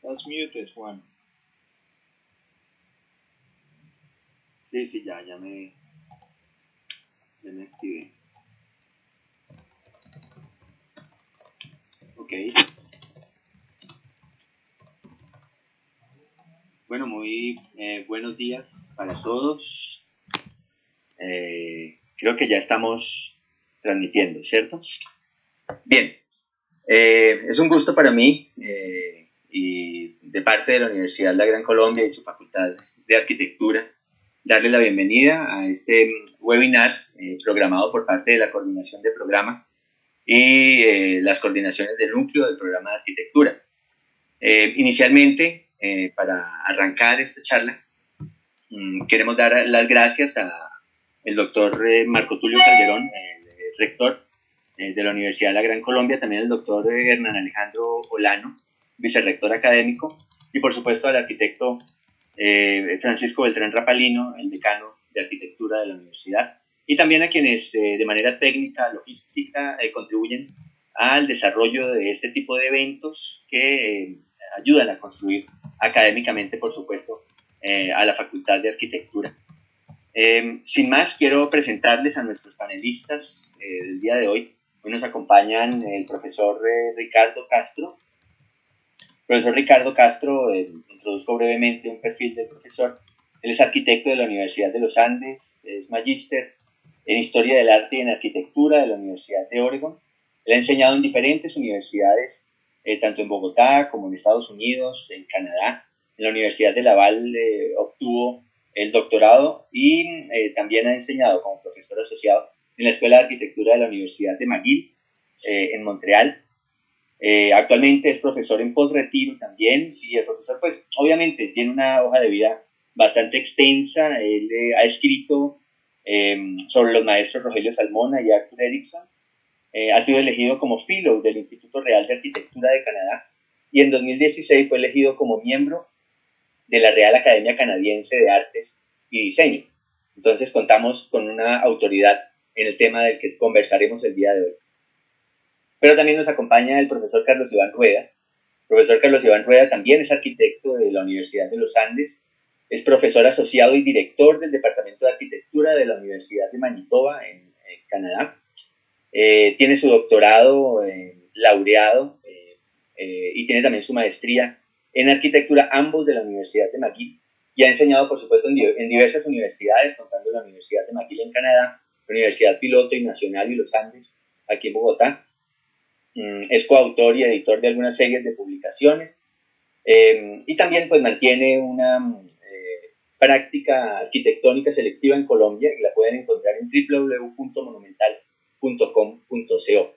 Estás muted, Juan. Sí, ya me activé. Ok. Bueno, muy buenos días para todos. Creo que ya estamos transmitiendo, ¿cierto? Bien. Es un gusto para mí y de parte de la Universidad La Gran Colombia y su Facultad de Arquitectura darle la bienvenida a este webinar programado por parte de la Coordinación de Programa y las coordinaciones del núcleo del programa de arquitectura. Inicialmente, para arrancar esta charla, queremos dar las gracias al doctor Marco Tulio Calderón, el rector de la Universidad de la Gran Colombia, también el doctor Hernán Alejandro Olano, vicerrector académico, y por supuesto al arquitecto Francisco Beltrán Rapalino, el decano de arquitectura de la universidad, y también a quienes de manera técnica, logística, contribuyen al desarrollo de este tipo de eventos que ayudan a construir académicamente, por supuesto, a la Facultad de Arquitectura. Sin más, quiero presentarles a nuestros panelistas del día de hoy. Hoy nos acompañan el profesor Ricardo Castro. Profesor Ricardo Castro, introduzco brevemente un perfil del profesor. Él es arquitecto de la Universidad de los Andes, es magíster en Historia del Arte y en Arquitectura de la Universidad de Oregon. Él ha enseñado en diferentes universidades, tanto en Bogotá como en Estados Unidos, en Canadá. En la Universidad de Laval obtuvo el doctorado y también ha enseñado como profesor asociado en la Escuela de Arquitectura de la Universidad de McGill, en Montreal. Actualmente es profesor en postretiro también, y el profesor pues obviamente tiene una hoja de vida bastante extensa. Él ha escrito sobre los maestros Rogelio Salmona y Arthur Erickson, ha sido elegido como Fellow del Instituto Real de Arquitectura de Canadá y en 2016 fue elegido como miembro de la Real Academia Canadiense de Artes y Diseño. Entonces contamos con una autoridad en el tema del que conversaremos el día de hoy. Pero también nos acompaña el profesor Carlos Iván Rueda. El profesor Carlos Iván Rueda también es arquitecto de la Universidad de los Andes, es profesor asociado y director del Departamento de Arquitectura de la Universidad de Manitoba, en Canadá. Tiene su doctorado laureado y tiene también su maestría en arquitectura, ambos de la Universidad de McGill, y ha enseñado, por supuesto, en diversas universidades, contando la Universidad de McGill en Canadá, la Universidad Piloto y Nacional y los Andes, aquí en Bogotá. Es coautor y editor de algunas series de publicaciones y también pues mantiene una práctica arquitectónica selectiva en Colombia, y la pueden encontrar en www.monumental.com.co.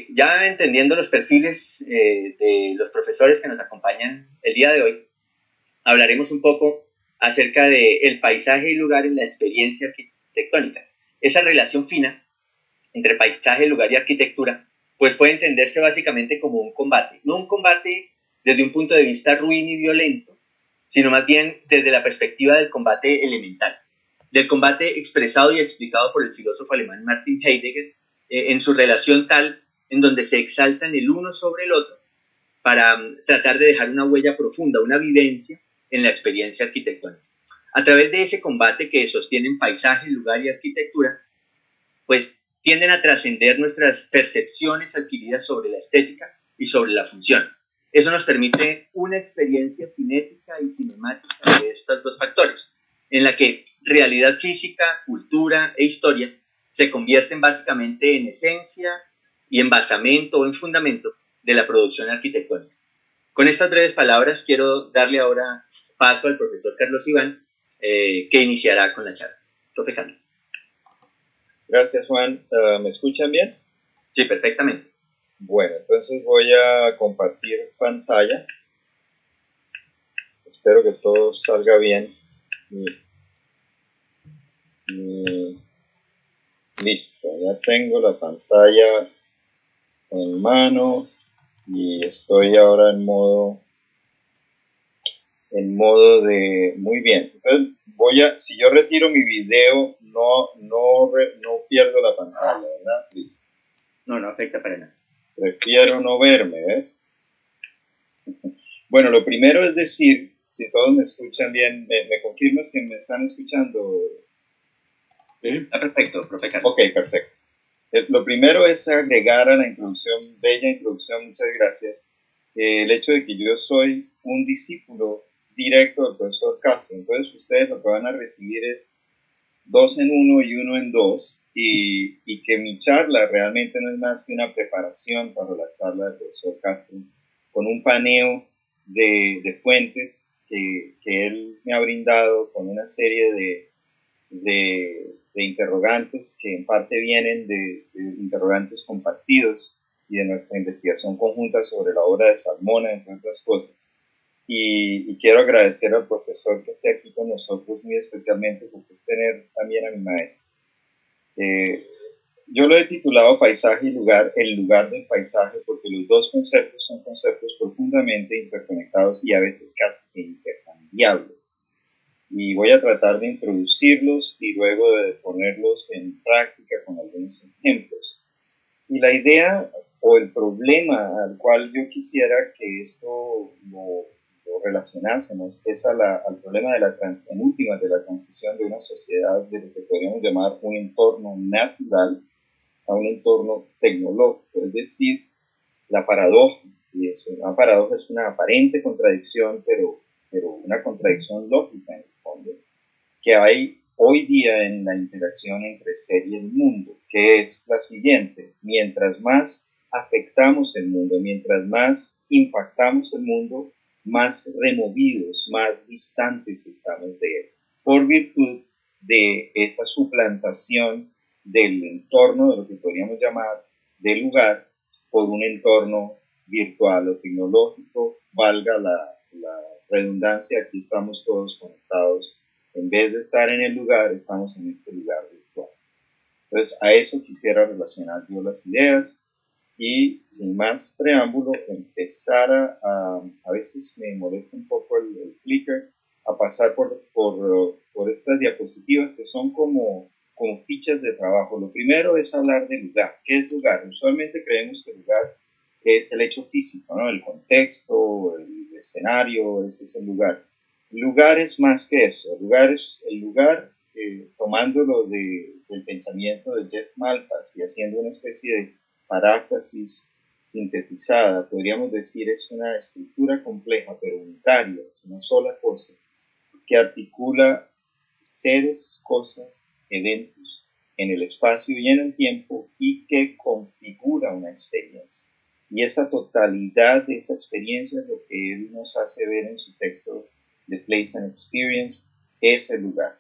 Ya entendiendo los perfiles de los profesores que nos acompañan el día de hoy, hablaremos un poco acerca del paisaje y lugar en la experiencia arquitectónica. Esa relación fina entre paisaje, lugar y arquitectura, pues puede entenderse básicamente como un combate. No un combate desde un punto de vista ruin y violento, sino más bien desde la perspectiva del combate elemental, del combate expresado y explicado por el filósofo alemán Martin Heidegger en su relación tal en donde se exaltan el uno sobre el otro para tratar de dejar una huella profunda, una vivencia en la experiencia arquitectónica. A través de ese combate que sostienen paisaje, lugar y arquitectura, pues tienden a trascender nuestras percepciones adquiridas sobre la estética y sobre la función. Eso nos permite una experiencia cinética y cinemática de estos dos factores, en la que realidad física, cultura e historia se convierten básicamente en esencia y en basamento o en fundamento de la producción arquitectónica. Con estas breves palabras quiero darle ahora paso al profesor Carlos Iván, que iniciará con la charla. Profe Carlos. Gracias, Juan. ¿Me escuchan bien? Sí, perfectamente. Bueno, entonces voy a compartir pantalla. Espero que todo salga bien. Listo, ya tengo la pantalla en mano. y estoy ahora en modo de, muy bien. Entonces si yo retiro mi video, no pierdo la pantalla, ¿verdad? Listo. No, no afecta para nada. Prefiero no verme, ¿ves? Bueno, lo primero es decir, si todos me escuchan bien, ¿me confirmas que me están escuchando? ¿Sí? Está perfecto, profe Carlos. Ok, perfecto. Lo primero es agregar a la introducción, bella introducción, muchas gracias, el hecho de que yo soy un discípulo directo del profesor Castro. Entonces ustedes lo que van a recibir es 2 en 1 y 1 en 2, y que mi charla realmente no es más que una preparación para la charla del profesor Castro, con un paneo de fuentes que él me ha brindado, con una serie de interrogantes que en parte vienen de interrogantes compartidos y de nuestra investigación conjunta sobre la obra de Salmona, entre otras cosas. Y quiero agradecer al profesor que esté aquí con nosotros muy especialmente, porque es tener también a mi maestro. Yo lo he titulado Paisaje y Lugar, el lugar del paisaje, porque los dos conceptos son conceptos profundamente interconectados y a veces casi intercambiables. Y voy a tratar de introducirlos y luego de ponerlos en práctica con algunos ejemplos. Y la idea o el problema al cual yo quisiera que esto lo relacionásemos es al problema de en últimas de la transición de una sociedad de lo que podríamos llamar un entorno natural a un entorno tecnológico, es decir, la paradoja. Y eso, una paradoja es una aparente contradicción, pero una contradicción lógica en el fondo, que hay hoy día en la interacción entre ser y el mundo, que es la siguiente: mientras más afectamos el mundo, mientras más impactamos el mundo, más removidos, más distantes estamos de él, por virtud de esa suplantación del entorno, de lo que podríamos llamar del lugar, por un entorno virtual o tecnológico. Valga la redundancia, aquí estamos todos conectados. En vez de estar en el lugar, estamos en este lugar virtual. Entonces, a eso quisiera relacionar yo las ideas y, sin más preámbulo, empezar a veces me molesta un poco el clicker, a pasar por estas diapositivas que son como fichas de trabajo. Lo primero es hablar de lugar. ¿Qué es lugar? Usualmente creemos que el lugar es el hecho físico, ¿no? El contexto, el escenario, ese es el lugar. El lugar es más que eso. El lugar, tomándolo del pensamiento de Jeff Malpass y haciendo una especie de paráfrasis sintetizada, podríamos decir, es una estructura compleja pero unitaria, es una sola cosa que articula seres, cosas, eventos en el espacio y en el tiempo, y que configura una experiencia. Y esa totalidad de esa experiencia es lo que él nos hace ver en su texto The Place and Experience, es el lugar.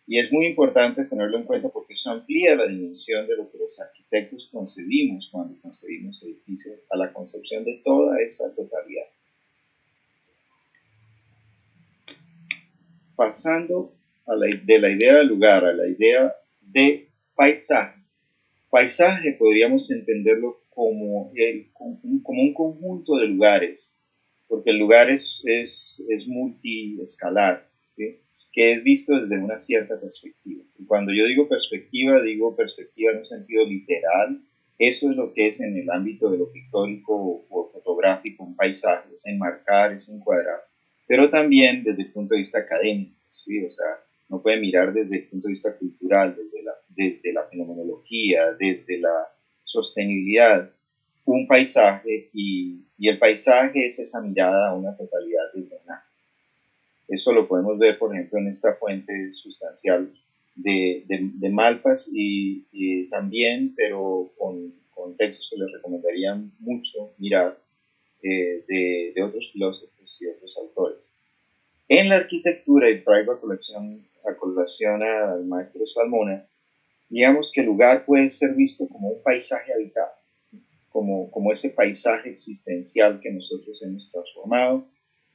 Y es muy importante tenerlo en cuenta porque eso amplía la dimensión de lo que los arquitectos concebimos cuando concebimos edificios, a la concepción de toda esa totalidad. Pasando de la idea de lugar a la idea de paisaje. Paisaje podríamos entenderlo como un conjunto de lugares, porque el lugar es multiescalar, ¿sí? Que es visto desde una cierta perspectiva. Y cuando yo digo perspectiva en un sentido literal. Eso es lo que es en el ámbito de lo pictórico o fotográfico un paisaje, es enmarcar, es encuadrar, pero también desde el punto de vista académico, ¿sí? O sea, no puede mirar desde el punto de vista cultural, desde la fenomenología, desde la sostenibilidad, un paisaje, y el paisaje es esa mirada a una totalidad desde nada. Eso lo podemos ver, por ejemplo, en esta fuente sustancial de Malpass y también, pero con textos que les recomendaría mucho mirar, de otros filósofos y otros autores. En la arquitectura, y traigo a colación al maestro Salmona, digamos que el lugar puede ser visto como un paisaje habitado, ¿sí? como ese paisaje existencial que nosotros hemos transformado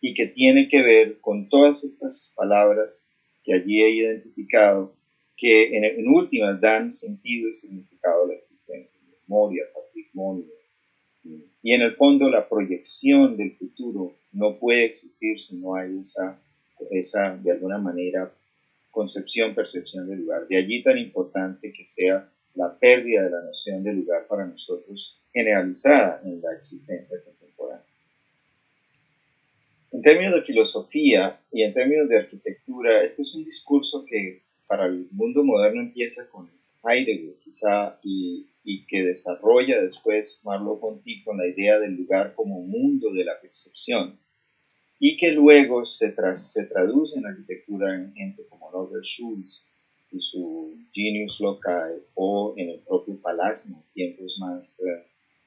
y que tiene que ver con todas estas palabras que allí he identificado, que en últimas dan sentido y significado a la existencia: memoria, patrimonio, Y en el fondo la proyección del futuro no puede existir si no hay esa de alguna manera, concepción, percepción del lugar. De allí tan importante que sea la pérdida de la noción de lugar para nosotros generalizada en la existencia contemporánea. En términos de filosofía y en términos de arquitectura, este es un discurso que para el mundo moderno empieza con Heidegger, quizá, y que desarrolla después Merleau-Ponty con la idea del lugar como mundo de la percepción, y que luego se traduce en arquitectura en gente como Norbert Schulz y su Genius Loci, o en el propio Palacio, en tiempos más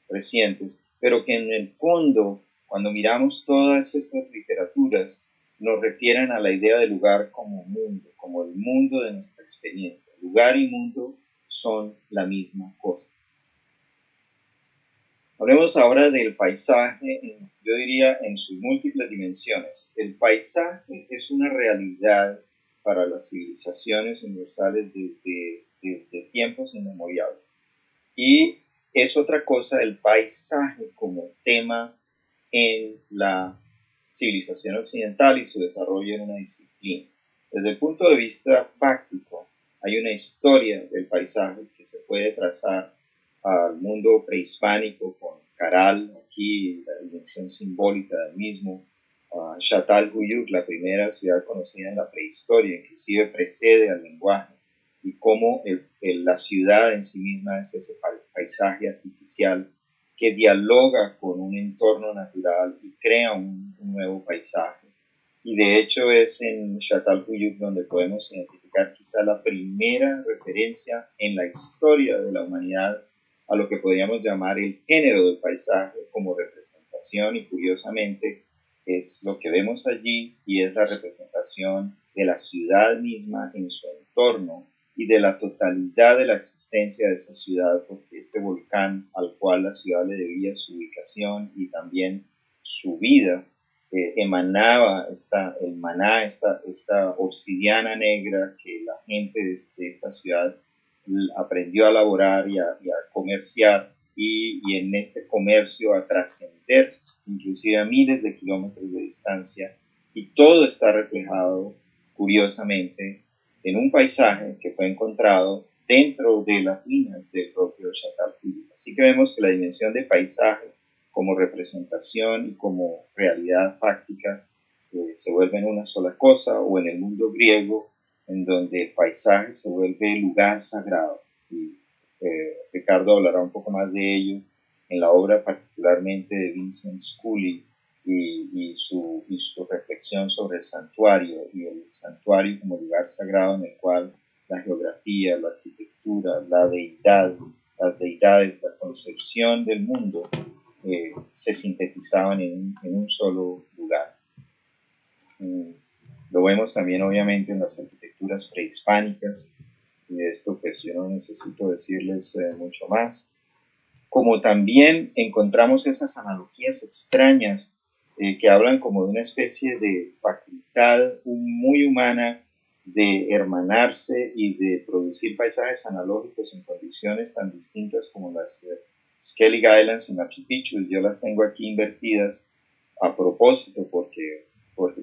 recientes, pero que en el fondo, cuando miramos todas estas literaturas, nos refieren a la idea de lugar como mundo, como el mundo de nuestra experiencia. Lugar y mundo son la misma cosa. Hablemos ahora del paisaje, yo diría en sus múltiples dimensiones. El paisaje es una realidad para las civilizaciones universales desde tiempos inmemoriales. Y es otra cosa el paisaje como tema en la civilización occidental y su desarrollo en una disciplina. Desde el punto de vista práctico, hay una historia del paisaje que se puede trazar al mundo prehispánico con Caral, aquí la dimensión simbólica del mismo, Çatalhöyük, la primera ciudad conocida en la prehistoria, inclusive precede al lenguaje, y cómo la ciudad en sí misma es ese paisaje artificial que dialoga con un entorno natural y crea un nuevo paisaje. Y de hecho es en Çatalhöyük donde podemos identificar quizá la primera referencia en la historia de la humanidad a lo que podríamos llamar el género del paisaje como representación, y curiosamente es lo que vemos allí y es la representación de la ciudad misma en su entorno y de la totalidad de la existencia de esa ciudad, porque este volcán al cual la ciudad le debía su ubicación y también su vida, emanaba el maná, esta obsidiana negra que la gente de esta ciudad aprendió a elaborar y a comerciar, y en este comercio a trascender inclusive a miles de kilómetros de distancia, y todo está reflejado curiosamente en un paisaje que fue encontrado dentro de las ruinas del propio Çatalhöyük. Así que vemos que la dimensión de paisaje como representación y como realidad fáctica se vuelve en una sola cosa, o en el mundo griego, en donde el paisaje se vuelve lugar sagrado. Y Ricardo hablará un poco más de ello en la obra particularmente de Vincent Scully y su reflexión sobre el santuario, y el santuario como lugar sagrado en el cual la geografía, la arquitectura, la deidad, las deidades, la concepción del mundo se sintetizaban en un solo lugar. Lo vemos también obviamente en las arquitecturas prehispánicas, y de esto pues yo no necesito decirles mucho más. Como también encontramos esas analogías extrañas que hablan como de una especie de facultad muy humana de hermanarse y de producir paisajes analógicos en condiciones tan distintas como las Skellig Islands en Machu Picchu. Yo las tengo aquí invertidas a propósito porque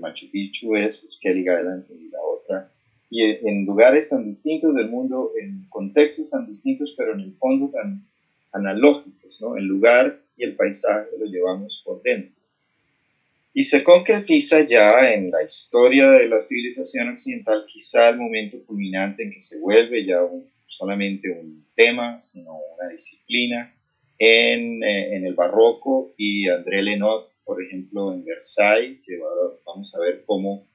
Machu Picchu es Skellig Islands y la otra, y en lugares tan distintos del mundo, en contextos tan distintos, pero en el fondo tan analógicos, ¿no? El lugar y el paisaje lo llevamos por dentro. Y se concretiza ya en la historia de la civilización occidental, quizá el momento culminante en que se vuelve ya solamente un tema, sino una disciplina, en el barroco, y André Lenot, por ejemplo, en Versailles, que vamos a ver cómo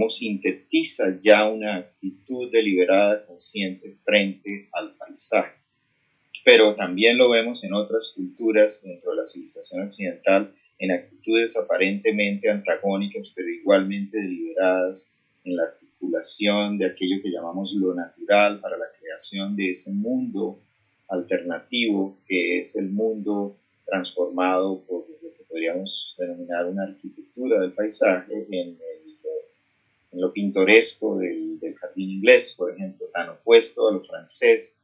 sintetiza ya una actitud deliberada, consciente, frente al paisaje. Pero también lo vemos en otras culturas dentro de la civilización occidental, en actitudes aparentemente antagónicas, pero igualmente deliberadas en la articulación de aquello que llamamos lo natural para la creación de ese mundo alternativo, que es el mundo transformado por lo que podríamos denominar una arquitectura del paisaje, en lo pintoresco del jardín inglés, por ejemplo, tan opuesto a lo francés,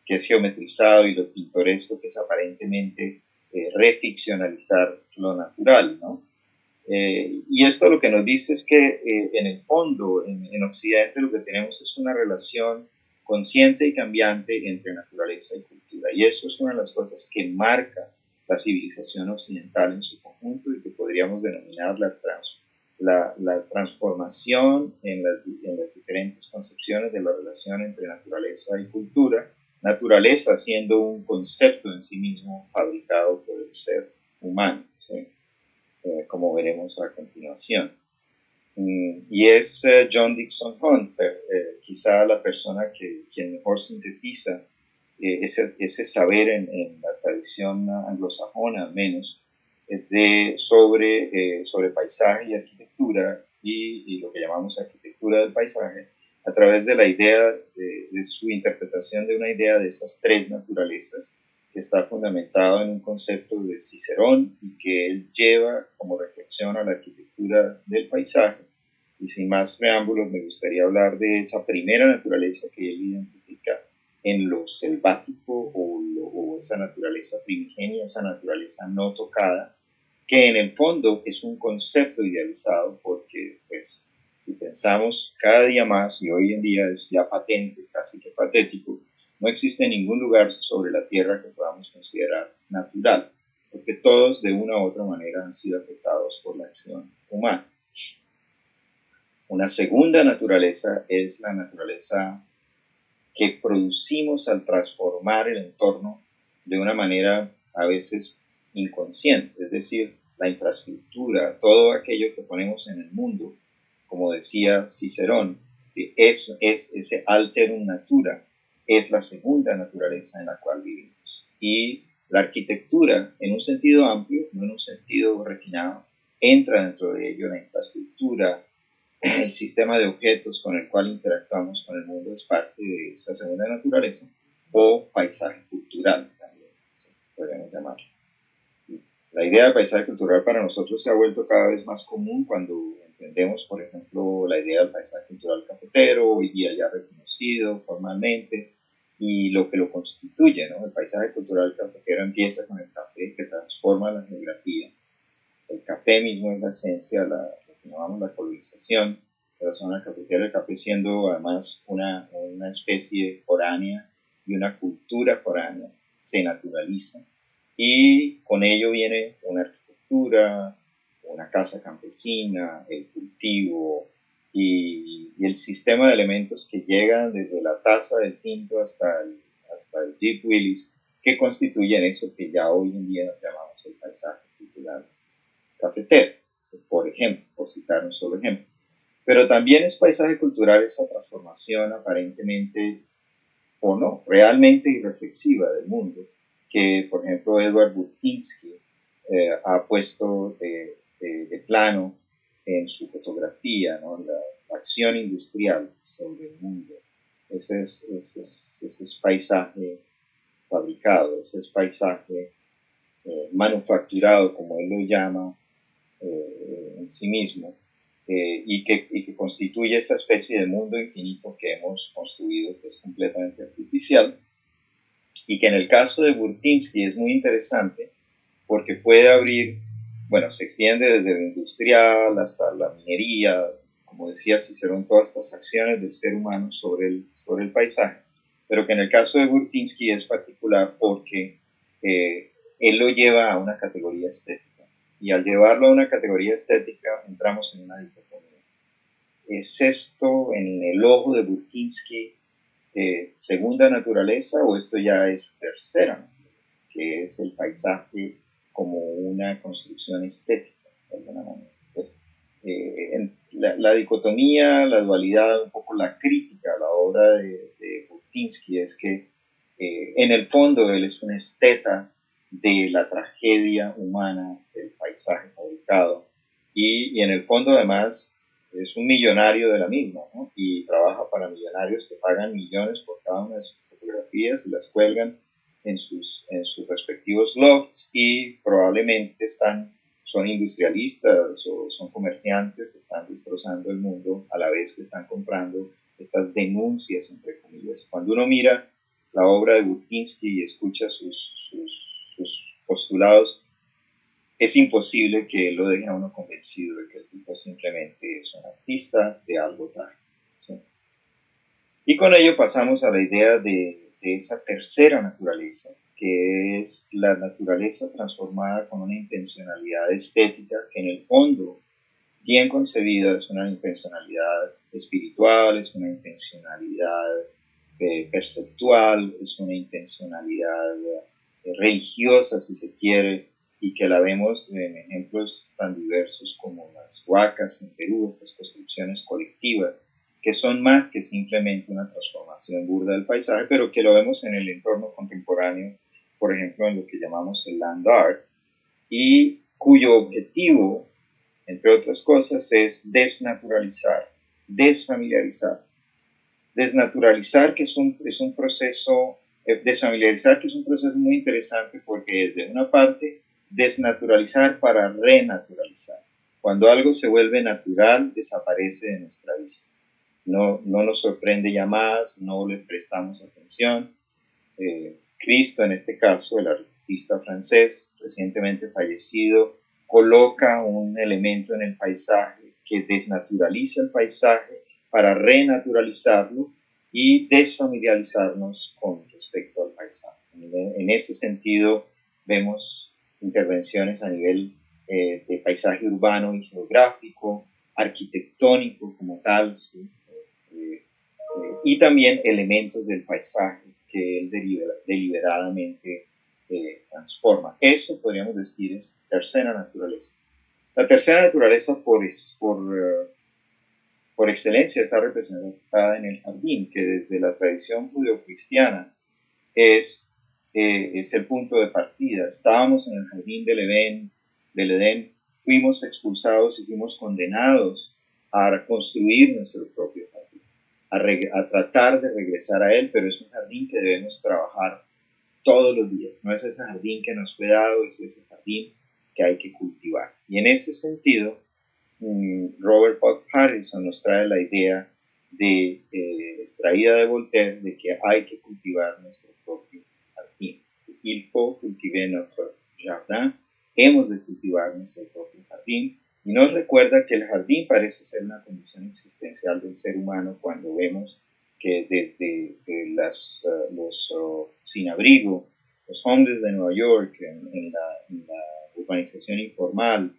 que es geometrizado, y lo pintoresco, que es aparentemente reficcionalizar lo natural, ¿no? Y esto lo que nos dice es que en el fondo, en Occidente, lo que tenemos es una relación consciente y cambiante entre naturaleza y cultura. Y eso es una de las cosas que marca la civilización occidental en su conjunto y que podríamos denominar la transformación en las diferentes concepciones de la relación entre naturaleza y cultura. Naturaleza siendo un concepto en sí mismo fabricado por el ser humano, ¿sí? Como veremos a continuación. Y es John Dixon Hunt, quizá la persona quien mejor sintetiza ese saber en la tradición anglosajona, al menos, sobre paisaje y arquitectura y lo que llamamos arquitectura del paisaje, a través de la idea, de su interpretación de una idea de esas tres naturalezas, que está fundamentado en un concepto de Cicerón y que él lleva como reflexión a la arquitectura del paisaje. Y sin más preámbulos, me gustaría hablar de esa primera naturaleza que él identifica en lo selvático o esa naturaleza primigenia, esa naturaleza no tocada, que en el fondo es un concepto idealizado porque, pues, si pensamos cada día más, y hoy en día es ya patente, casi que patético, no existe ningún lugar sobre la Tierra que podamos considerar natural, porque todos de una u otra manera han sido afectados por la acción humana. Una segunda naturaleza es la naturaleza que producimos al transformar el entorno de una manera a veces inconsciente, es decir, la infraestructura, todo aquello que ponemos en el mundo, como decía Cicerón, que es ese alterum natura, es la segunda naturaleza en la cual vivimos. Y la arquitectura, en un sentido amplio, no en un sentido refinado, entra dentro de ello la infraestructura, el sistema de objetos con el cual interactuamos con el mundo es parte de esa segunda naturaleza, o paisaje cultural también, ¿sí? Podríamos llamarlo. La idea de paisaje cultural para nosotros se ha vuelto cada vez más común cuando entendemos, por ejemplo, la idea del paisaje cultural cafetero, hoy día ya reconocido formalmente, y lo que lo constituye, ¿no? El paisaje cultural cafetero empieza con el café, que transforma la geografía. El café mismo es la esencia, lo que llamamos la colonización de la zona cafetera, el café siendo además una especie foránea y una cultura foránea, se naturaliza. Y con ello viene una arquitectura, una casa campesina, el cultivo y el sistema de elementos que llegan desde la taza del tinto hasta el Jeep Willys, que constituyen eso que ya hoy en día llamamos el paisaje cultural cafetero, por ejemplo, por citar un solo ejemplo. Pero también es paisaje cultural esa transformación aparentemente o no, realmente irreflexiva del mundo, que por ejemplo Edward Burtynsky ha puesto de plano en su fotografía, ¿no? La acción industrial sobre el mundo. Ese es paisaje fabricado, ese es paisaje manufacturado, como él lo llama, en sí mismo, y que constituye esa especie de mundo infinito que hemos construido, que es completamente artificial, y que en el caso de Burtynsky es muy interesante porque puede abrir, bueno, se extiende desde lo industrial hasta la minería, como decía Cicerón, todas estas acciones del ser humano sobre el paisaje, pero que en el caso de Burtynsky es particular porque él lo lleva a una categoría estética. Y al llevarlo a una categoría estética, entramos en una dicotomía. ¿Es esto, en el ojo de Burtynsky, segunda naturaleza o esto ya es tercera naturaleza, que es el paisaje como una construcción estética, de alguna manera? Entonces, la dicotomía, la dualidad, un poco la crítica a la obra de Burtynsky es que en el fondo él es un esteta de la tragedia humana del paisaje fabricado y en el fondo además es un millonario de la misma, ¿no? Y trabaja para millonarios que pagan millones por cada una de sus fotografías y las cuelgan en sus respectivos lofts y probablemente son industrialistas o son comerciantes que están destrozando el mundo a la vez que están comprando estas denuncias, entre comillas. Cuando uno mira la obra de Burtynsky y escucha sus postulados, es imposible que lo deje a uno convencido de que el tipo simplemente es un artista de algo tal. ¿Sí? Y con ello pasamos a la idea de esa tercera naturaleza, que es la naturaleza transformada con una intencionalidad estética que en el fondo, bien concebida, es una intencionalidad espiritual, es una intencionalidad perceptual, es una intencionalidad religiosa, si se quiere, y que la vemos en ejemplos tan diversos como las huacas en Perú, estas construcciones colectivas, que son más que simplemente una transformación burda del paisaje, pero que lo vemos en el entorno contemporáneo, por ejemplo, en lo que llamamos el land art, y cuyo objetivo, entre otras cosas, es desnaturalizar, desfamiliarizar. Desnaturalizar, que es un proceso, desfamiliarizar, que es un proceso muy interesante porque es de una parte desnaturalizar para renaturalizar. Cuando algo se vuelve natural, desaparece de nuestra vista. No nos sorprende ya más, no le prestamos atención. Cristo, en este caso, el artista francés recientemente fallecido, coloca un elemento en el paisaje que desnaturaliza el paisaje para renaturalizarlo y desfamiliarizarnos con respecto al paisaje. En ese sentido, vemos intervenciones a nivel de paisaje urbano y geográfico, arquitectónico como tal, ¿sí? Y también elementos del paisaje que él deliberadamente transforma. Eso podríamos decir es tercera naturaleza. La tercera naturaleza por excelencia está representada en el jardín, que desde la tradición judeocristiana es el punto de partida. Estábamos en el jardín del Edén, fuimos expulsados y fuimos condenados a construir nuestro propio jardín, a tratar de regresar a él, pero es un jardín que debemos trabajar todos los días. No es ese jardín que nos fue dado, es ese jardín que hay que cultivar. Y en ese sentido, Robert Buck Harrison nos trae la idea extraída de Voltaire de que hay que cultivar nuestro propio jardín. Il faut cultiver notre jardin. Hemos de cultivar nuestro propio jardín. Y nos recuerda que el jardín parece ser una condición existencial del ser humano cuando vemos que desde los sin abrigo, los homeless de Nueva York, en la urbanización informal,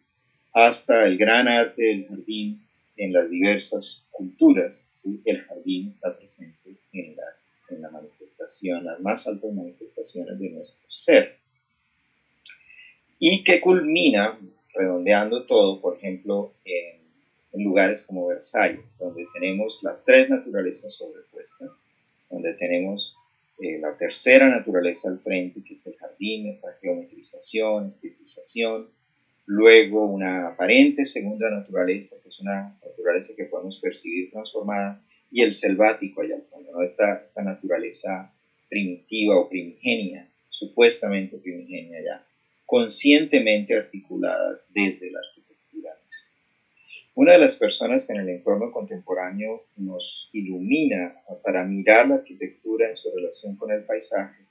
hasta el gran arte del jardín en las diversas culturas, ¿sí? El jardín está presente en la manifestación, las más altas manifestaciones de nuestro ser. Y que culmina, redondeando todo, por ejemplo, en lugares como Versalles, donde tenemos las tres naturalezas sobrepuestas, donde tenemos la tercera naturaleza al frente, que es el jardín, esta geometrización, estetización, luego una aparente segunda naturaleza, que es una naturaleza que podemos percibir transformada, y el selvático allá al fondo, ¿no? Esta naturaleza primitiva o primigenia, supuestamente primigenia ya, conscientemente articuladas desde la arquitectura misma. Una de las personas que en el entorno contemporáneo nos ilumina para mirar la arquitectura en su relación con el paisaje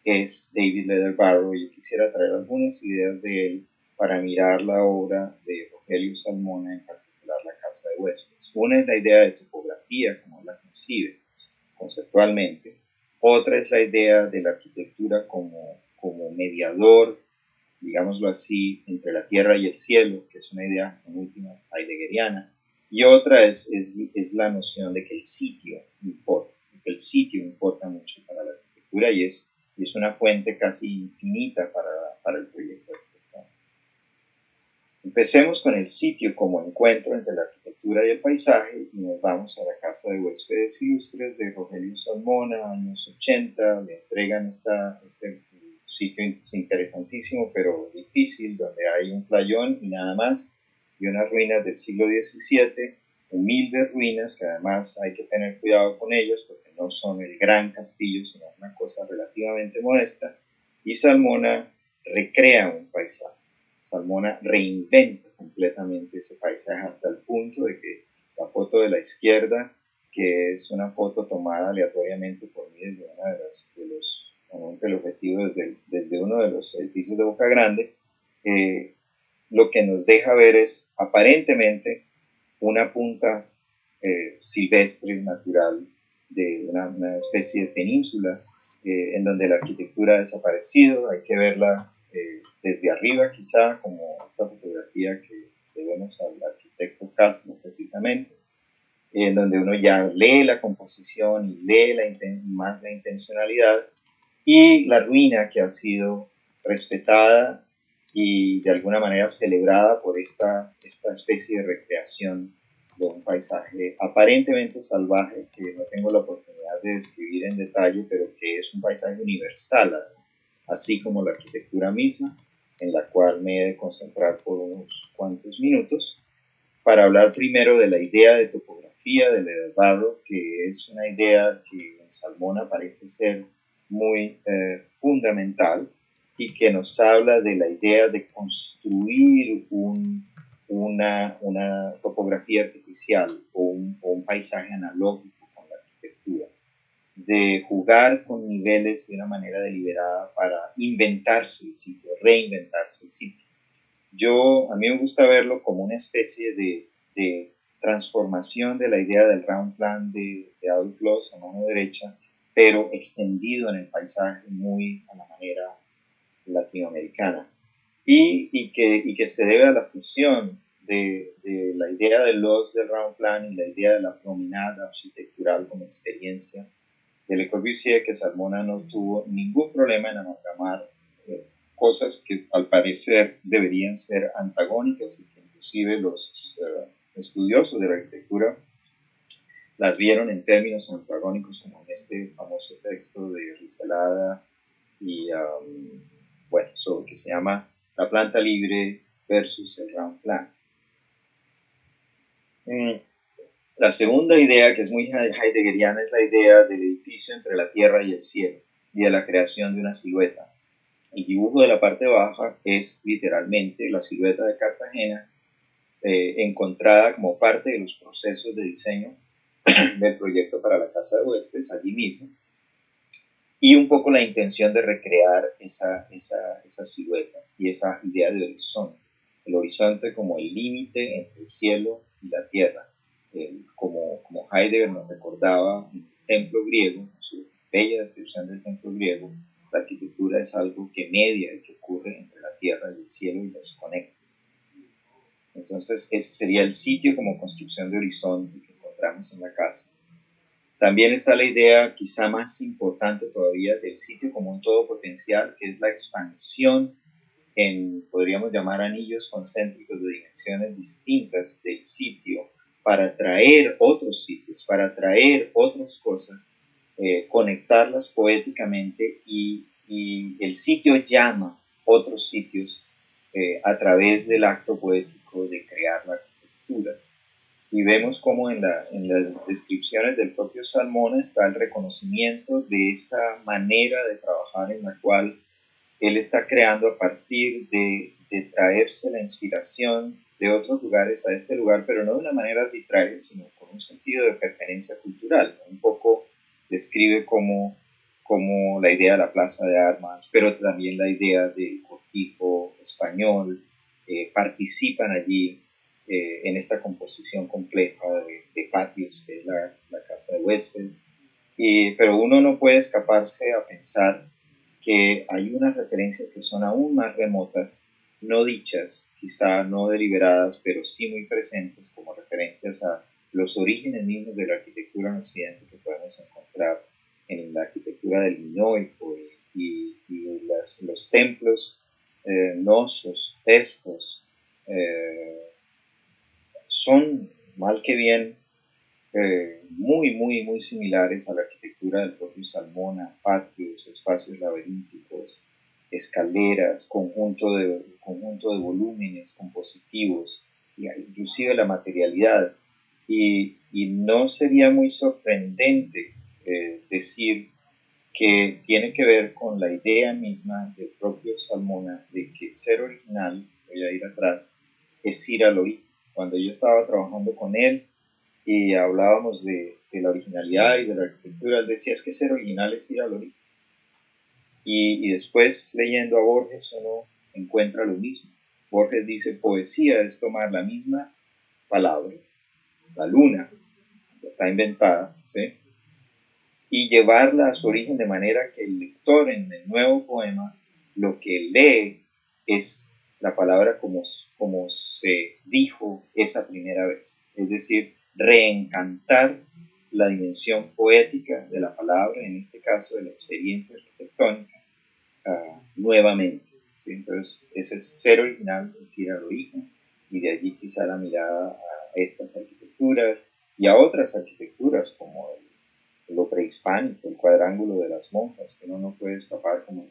es David Leather Barrow. Yo quisiera traer algunas ideas de él para mirar la obra de Rogelio Salmona, en particular La Casa de Huéspedes. Una es la idea de topografía, como la concibe conceptualmente. Otra es la idea de la arquitectura como mediador, digámoslo así, entre la tierra y el cielo, que es una idea, en últimas, heideggeriana. Y otra es la noción de que el sitio importa, que el sitio importa mucho para la arquitectura y es una fuente casi infinita para el proyecto arquitectónico. Empecemos con el sitio como encuentro entre la arquitectura y el paisaje y nos vamos a la Casa de Huéspedes Ilustres de Rogelio Salmona, años 80. Le entregan este sitio interesantísimo pero difícil, donde hay un playón y nada más, y unas ruinas del siglo XVII, humildes ruinas que además hay que tener cuidado con ellos porque no son el gran castillo, sino una cosa relativamente modesta, y Salmona recrea un paisaje. Salmona reinventa completamente ese paisaje hasta el punto de que la foto de la izquierda, que es una foto tomada aleatoriamente por mí desde una de los el objetivo desde uno de los edificios de Boca Grande, lo que nos deja ver es aparentemente una punta silvestre, natural, de una especie de península en donde la arquitectura ha desaparecido. Hay que verla desde arriba, quizá, como esta fotografía que vemos al arquitecto Castro, precisamente, en donde uno ya lee la composición y lee más la intencionalidad y la ruina que ha sido respetada y de alguna manera celebrada por esta especie de recreación de un paisaje aparentemente salvaje que no tengo la oportunidad de describir en detalle, pero que es un paisaje universal, así como la arquitectura misma, en la cual me he de concentrar por unos cuantos minutos para hablar primero de la idea de topografía del Edelbarro, que es una idea que en Salmona parece ser muy fundamental y que nos habla de la idea de construir una topografía artificial o un paisaje analógico con la arquitectura, de jugar con niveles de una manera deliberada para inventarse el sitio, reinventarse el sitio. A mí me gusta verlo como una especie de transformación de la idea del round plan de Adolf Loos a mano derecha, pero extendido en el paisaje muy a la manera latinoamericana. Y que se debe a la fusión de la idea de Loos del round plan y la idea de la promenada arquitectural como experiencia de Le Corbusier, que Salmona no tuvo ningún problema en amalgamar cosas que al parecer deberían ser antagónicas y que inclusive los estudiosos de la arquitectura las vieron en términos antagónicos, como en este famoso texto de Riselada y bueno, sobre que se llama La planta libre versus el round plan. La segunda idea, que es muy heideggeriana, es la idea del edificio entre la tierra y el cielo y de la creación de una silueta. El dibujo de la parte baja es literalmente la silueta de Cartagena encontrada como parte de los procesos de diseño del proyecto para la casa de huéspedes allí mismo, y un poco la intención de recrear esa silueta y esa idea de horizonte, el horizonte como el límite entre el cielo y la tierra, como Heidegger nos recordaba en el templo griego, en su bella descripción del templo griego. La arquitectura es algo que media y que ocurre entre la tierra y el cielo y los conecta. Entonces, ese sería el sitio como construcción de horizonte que encontramos en la casa. También está la idea, quizá más importante todavía, del sitio como un todo potencial, que es la expansión en, podríamos llamar, anillos concéntricos de dimensiones distintas del sitio para atraer otros sitios, para atraer otras cosas, conectarlas poéticamente y el sitio llama otros sitios a través del acto poético de crear la arquitectura. Y vemos cómo en las descripciones del propio Salmona está el reconocimiento de esa manera de trabajar en la cual él está creando a partir de traerse la inspiración de otros lugares a este lugar, pero no de una manera arbitraria, sino con un sentido de pertenencia cultural. Un poco describe como la idea de la Plaza de Armas, pero también la idea del cortijo español, participan allí en esta composición compleja de patios que es la casa de huéspedes. Pero uno no puede escaparse a pensar que hay unas referencias que son aún más remotas, no dichas, quizá no deliberadas, pero sí muy presentes como referencias a los orígenes mismos de la arquitectura en Occidente que podemos encontrar en la arquitectura del Minoico y los templos nosos, estos, son mal que bien muy similares a la arquitectura del propio Salmona: patios, espacios laberínticos, escaleras, conjunto de volúmenes compositivos, inclusive la materialidad. Y no sería muy sorprendente decir que tiene que ver con la idea misma del propio Salmona de que ser original, voy a ir atrás, es ir al origen. Cuando yo estaba trabajando con él y hablábamos de la originalidad y de la arquitectura, él decía: es que ser original es ir al origen. Y después, leyendo a Borges, uno encuentra lo mismo. Borges dice, poesía es tomar la misma palabra, la luna, está inventada, ¿sí? Y llevarla a su origen de manera que el lector en el nuevo poema lo que lee es la palabra como se dijo esa primera vez. Es decir, reencantar la dimensión poética de la palabra, en este caso de la experiencia arquitectónica, nuevamente. ¿Sí? Entonces, ese es ser original, es ir al origen, y de allí quizá la mirada a estas arquitecturas y a otras arquitecturas como lo prehispánico, el cuadrángulo de las monjas, que uno no puede escapar, como el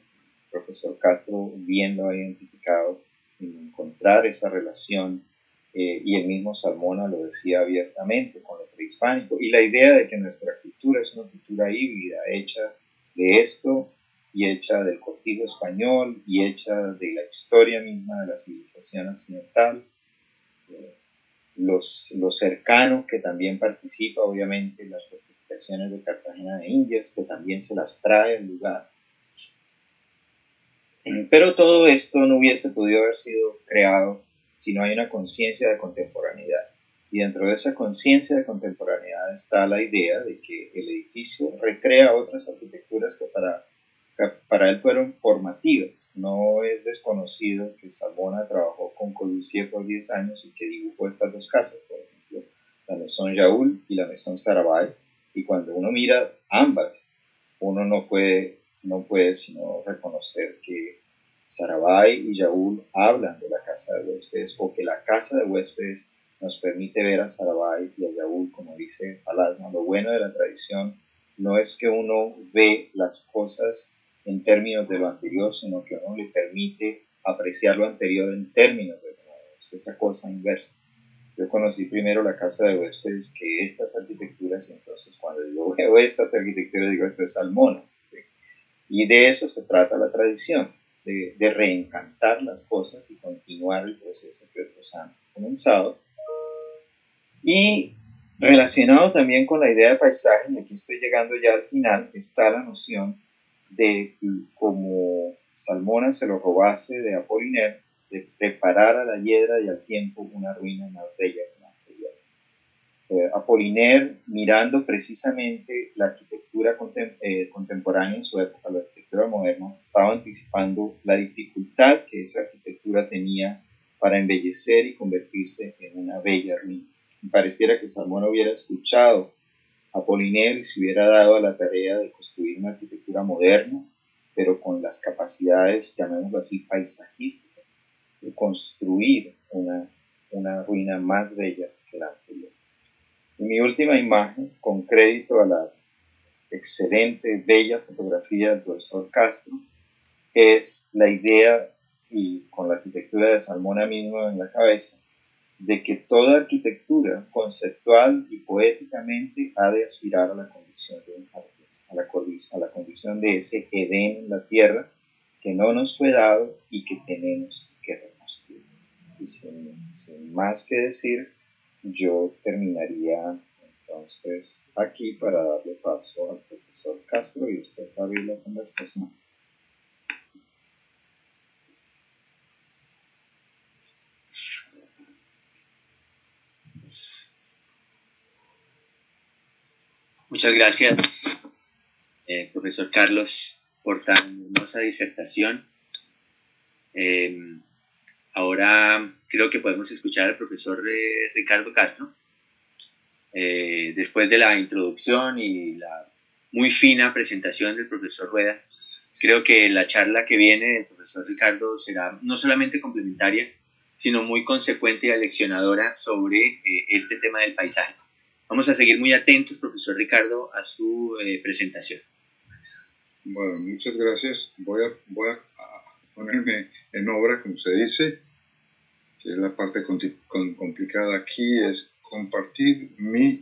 profesor Castro bien lo ha identificado, en encontrar esa relación, y el mismo Salmona lo decía abiertamente con lo prehispánico, y la idea de que nuestra cultura es una cultura híbrida, hecha de esto y hecha del cortijo español y hecha de la historia misma de la civilización occidental, lo cercano que también participa, obviamente, las fortificaciones de Cartagena de Indias, que también se las trae al lugar. Pero todo esto no hubiese podido haber sido creado si no hay una conciencia de contemporaneidad. Y dentro de esa conciencia de contemporaneidad está la idea de que el edificio recrea otras arquitecturas que para él fueron formativas. No es desconocido que Salmona trabajó con Corbusier por 10 años y que dibujó estas dos casas, por ejemplo, la Maison Jaoul y la Maison Sarabay, y cuando uno mira ambas, uno no puede sino reconocer que Sarabay y Jaoul hablan de la casa de huéspedes, o que la casa de huéspedes nos permite ver a Sarabay y a Jaoul, como dice Alasma. Lo bueno de la tradición no es que uno ve las cosas en términos de lo anterior, sino que uno le permite apreciar lo anterior en términos de lo nuevo. Es esa cosa inversa. Yo conocí primero la casa de huéspedes que estas arquitecturas, y entonces cuando yo veo estas arquitecturas digo, esto es Salmona. ¿Sí? Y de eso se trata la tradición, de reencantar las cosas y continuar el proceso que otros han comenzado. Y relacionado también con la idea de paisaje, y aquí estoy llegando ya al final, está la noción de como Salmona se lo robase de Apollinaire, de preparar a la hiedra y al tiempo una ruina más bella que la anterior. Apollinaire, mirando precisamente la arquitectura contemporánea en su época, la arquitectura moderna, estaba anticipando la dificultad que esa arquitectura tenía para embellecer y convertirse en una bella ruina. Me pareciera que Salmón hubiera escuchado a Apollinaire y se hubiera dado a la tarea de construir una arquitectura moderna, pero con las capacidades, llamémoslo así, paisajísticas, de construir una ruina más bella que la anterior. Y mi última imagen, con crédito a la excelente, bella fotografía del profesor Castro, es la idea, y con la arquitectura de Salmona mismo en la cabeza, de que toda arquitectura conceptual y poéticamente ha de aspirar a la condición de un jardín, a la condición de ese Edén en la tierra que no nos fue dado y que tenemos que reconstruir. Y sin más que decir, yo terminaría entonces aquí para darle paso al profesor Castro y después abrir la conversación. Muchas gracias, profesor Carlos, por tan hermosa disertación. Ahora creo que podemos escuchar al profesor Ricardo Castro. Después de la introducción y la muy fina presentación del profesor Rueda, creo que la charla que viene del profesor Ricardo será no solamente complementaria, sino muy consecuente y aleccionadora sobre este tema del paisaje. Vamos a seguir muy atentos, profesor Ricardo, a su presentación. Bueno, muchas gracias. Voy a ponerme en obra, como se dice, que es la parte complicada aquí, es compartir mi...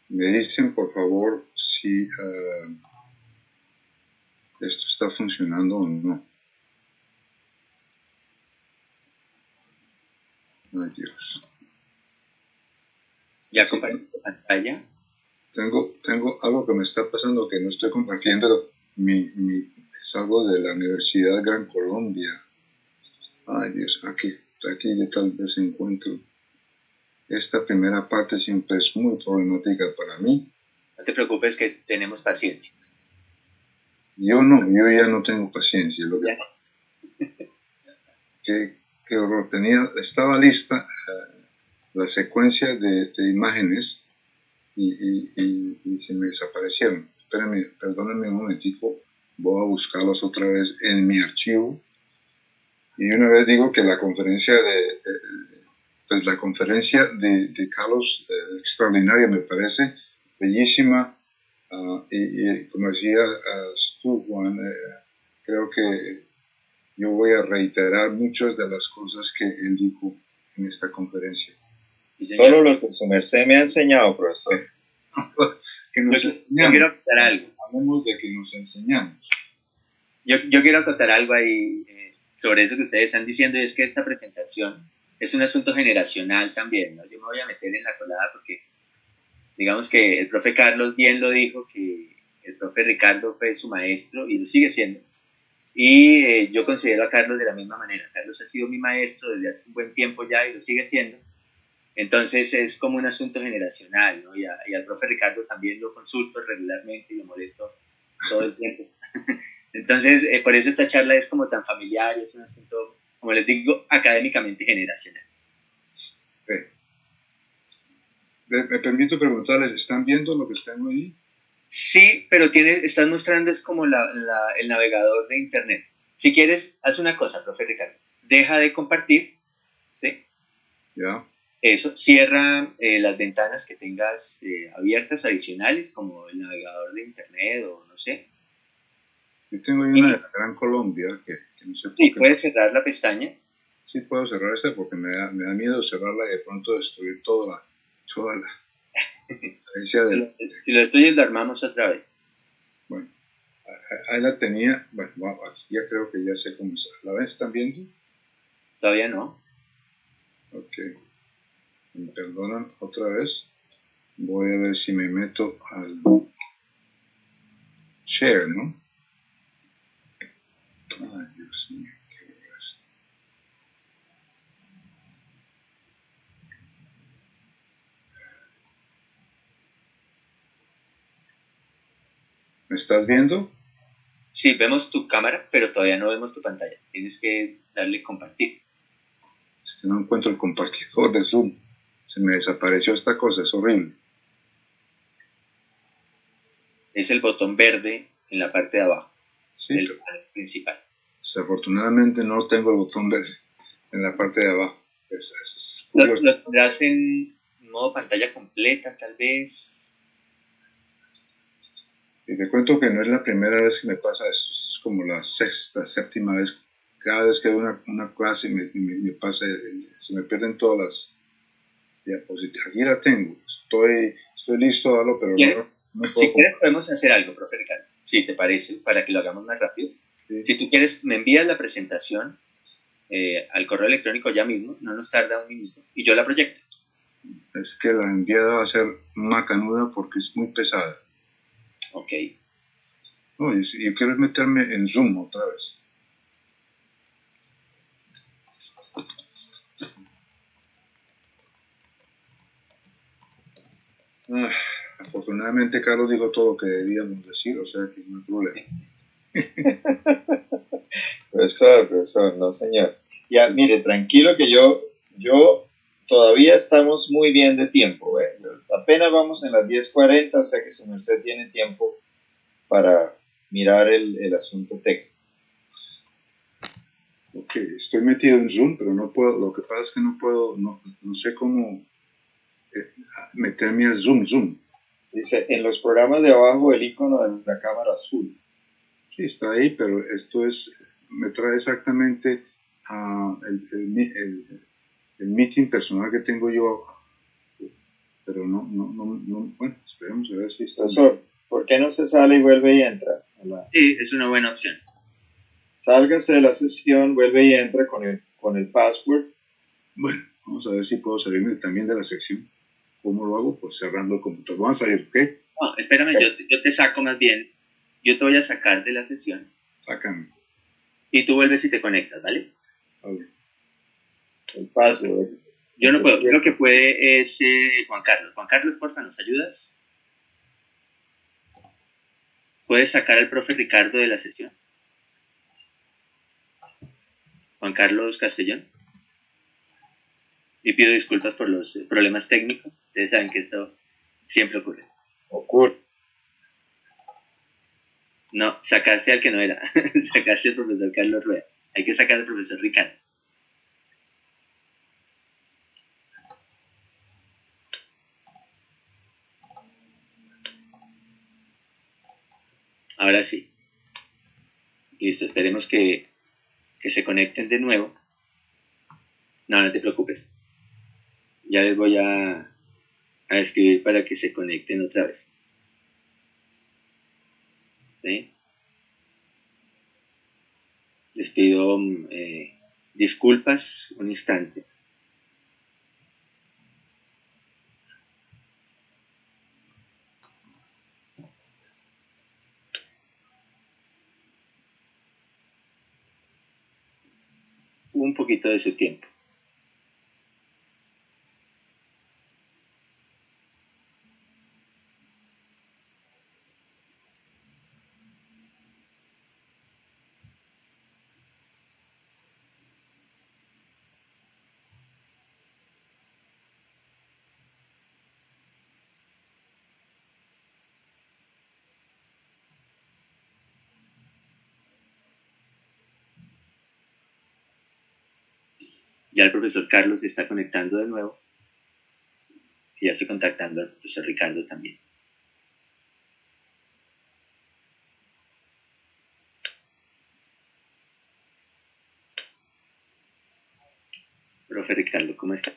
me dicen, por favor, si esto está funcionando o no. Ay, Dios. ¿Ya compartí pantalla? Tengo algo que me está pasando que no estoy compartiendo salgo de la Universidad Gran Colombia. Ay Dios, aquí yo tal vez encuentro. Esta primera parte siempre es muy problemática para mí. No te preocupes que tenemos paciencia. Yo ya no tengo paciencia. Lo que horror. Estaba lista la secuencia de imágenes y se me desaparecieron. Espérenme, perdónenme un momentico, voy a buscarlos otra vez en mi archivo. Y una vez digo que la conferencia de Carlos, extraordinaria, me parece, bellísima. Y como decía tú, Juan, creo que yo voy a reiterar muchas de las cosas que él dijo en esta conferencia. Todo lo que su merced me ha enseñado, profesor. Que nos yo quiero acotar algo. Hablemos de que nos enseñamos. Yo quiero acotar algo ahí sobre eso que ustedes están diciendo, y es que esta presentación es un asunto generacional también, ¿no? Yo me voy a meter en la colada porque digamos que el profe Carlos bien lo dijo, que el profe Ricardo fue su maestro y lo sigue siendo. Y yo considero a Carlos de la misma manera. Carlos ha sido mi maestro desde hace un buen tiempo ya y lo sigue siendo. Entonces es como un asunto generacional, ¿no? Y al profe Ricardo también lo consulto regularmente y lo molesto todo el tiempo. Entonces, por eso esta charla es como tan familiar, es un asunto, como les digo, académicamente generacional. Me permito preguntarles, ¿están viendo lo que están ahí? Sí, pero estás mostrando es como el navegador de internet. Si quieres, haz una cosa, profe Ricardo. Deja de compartir, ¿sí? Ya. Eso, cierra las ventanas que tengas abiertas adicionales, como el navegador de internet o no sé. Yo tengo ahí una de la Gran Colombia que no sé por qué. Sí, puedes cerrar la pestaña. Sí, puedo cerrar esta porque me da miedo cerrarla y de pronto destruir toda la herencia del... Si lo destruyes, lo armamos otra vez. Bueno, ahí la tenía. Bueno, aquí ya creo que ya sé cómo es. ¿La ven? ¿Están viendo? Todavía no. Ok. Me perdonan otra vez. Voy a ver si me meto al share, ¿no? Ay, Dios mío, qué horror esto. ¿Me estás viendo? Sí, vemos tu cámara, pero todavía no vemos tu pantalla. Tienes que darle compartir. Es que no encuentro el compartidor de Zoom. Se me desapareció esta cosa, es horrible. Es el botón verde en la parte de abajo. Sí, del panel principal. Desafortunadamente no tengo el botón verde en la parte de abajo. ¿Lo tendrás en modo pantalla completa, tal vez? Y te cuento que no es la primera vez que me pasa esto. Es como la sexta, séptima vez. Cada vez que doy una clase me pasa, se me pierden todas las diapositivas. Aquí la tengo. Estoy listo a darlo, pero no puedo. Si quieres podemos hacer algo, profe Ricardo. Si te parece, para que lo hagamos más rápido. Sí. Si tú quieres, me envías la presentación al correo electrónico ya mismo. No nos tarda un minuto. Y yo la proyecto. Es que la enviada va a ser macanuda porque es muy pesada. Ok. No, yo quiero meterme en Zoom otra vez. Afortunadamente Carlos dijo todo lo que debíamos decir, o sea que no hay problema. Profesor, no señor. Ya, mire, tranquilo que yo todavía estamos muy bien de tiempo. Apenas vamos en las 10:40, o sea que su merced tiene tiempo para mirar el asunto técnico. Ok, estoy metido en Zoom, pero no puedo, lo que pasa es que no puedo, no sé cómo meterme a Zoom. Dice, en los programas de abajo el icono de la cámara azul. Sí, está ahí, pero esto me trae exactamente el meeting personal que tengo yo, pero no, bueno, esperemos a ver si está. Profesor, ¿por qué no se sale y vuelve y entra? Sí, es una buena opción. Sálgase de la sesión, vuelve y entra con el password. Bueno, vamos a ver si puedo salirme también de la sección. ¿Cómo lo hago? Pues cerrando el computador. Vamos a salir, ¿ok? No, espérame, yo te saco más bien Yo te voy a sacar de la sesión. Sácame. Y tú vuelves y te conectas, ¿vale? Vale. El password. Yo no puedo. Lo que puede es Juan Carlos. Juan Carlos, porfa, ¿nos ayudas? ¿Puedes sacar al profe Ricardo de la sesión? Juan Carlos Castellón. Y pido disculpas por los problemas técnicos. Ustedes saben que esto siempre ocurre. Ocurre. No, sacaste al que no era. Sacaste al profesor Carlos Rueda. Hay que sacar al profesor Ricardo. Ahora sí. Listo, esperemos que se conecten de nuevo. No, no te preocupes. Ya les voy a escribir para que se conecten otra vez. ¿Sí? Les pido disculpas un instante. Un poquito de su tiempo. Ya el profesor Carlos se está conectando de nuevo. Y ya estoy contactando al profesor Ricardo también. Profe Ricardo, ¿cómo está?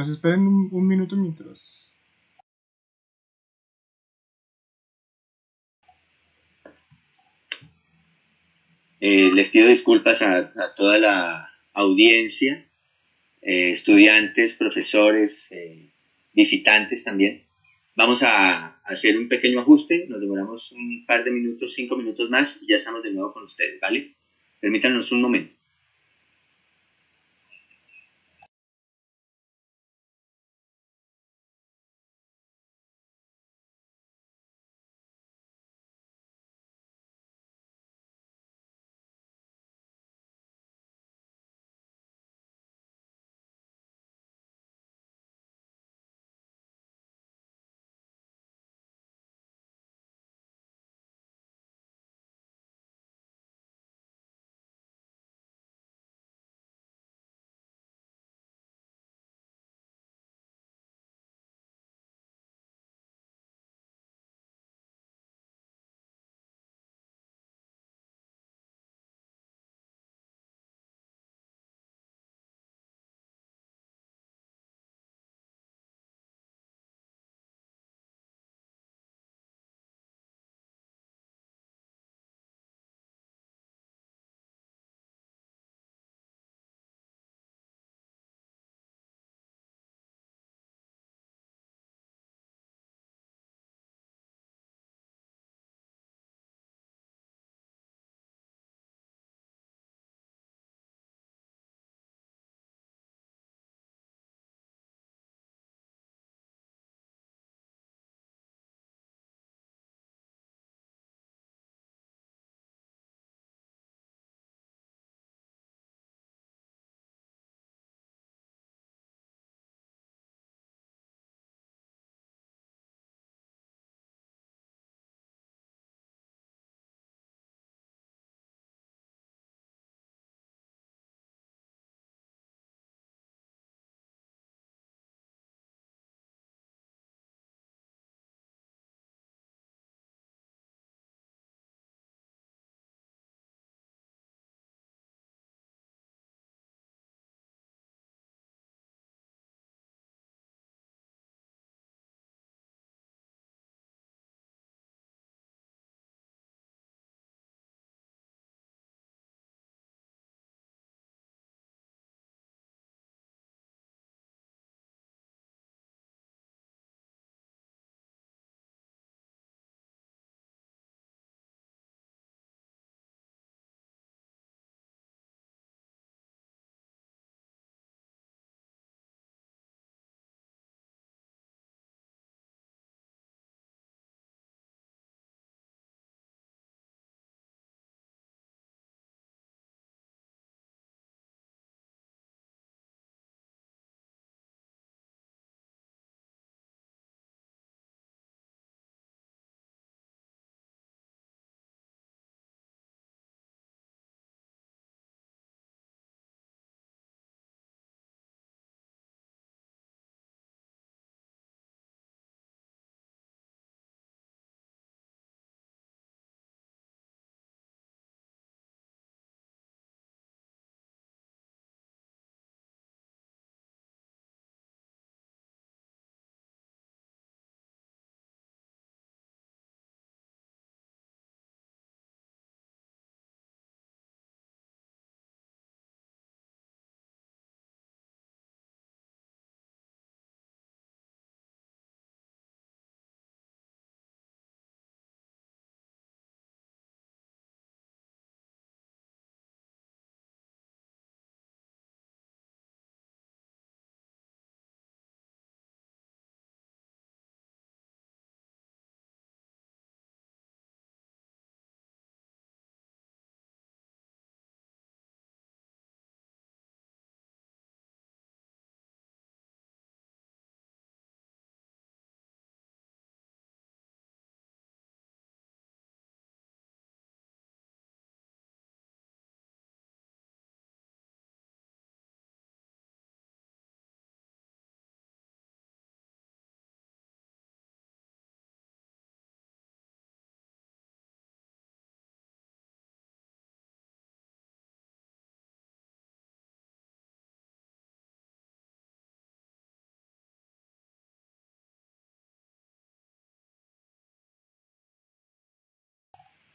nos esperen un minuto mientras... Les pido disculpas a toda la audiencia, estudiantes, profesores, visitantes también. Vamos a hacer un pequeño ajuste, nos demoramos un par de minutos, 5 minutos más y ya estamos de nuevo con ustedes, ¿vale? Permítanos un momento.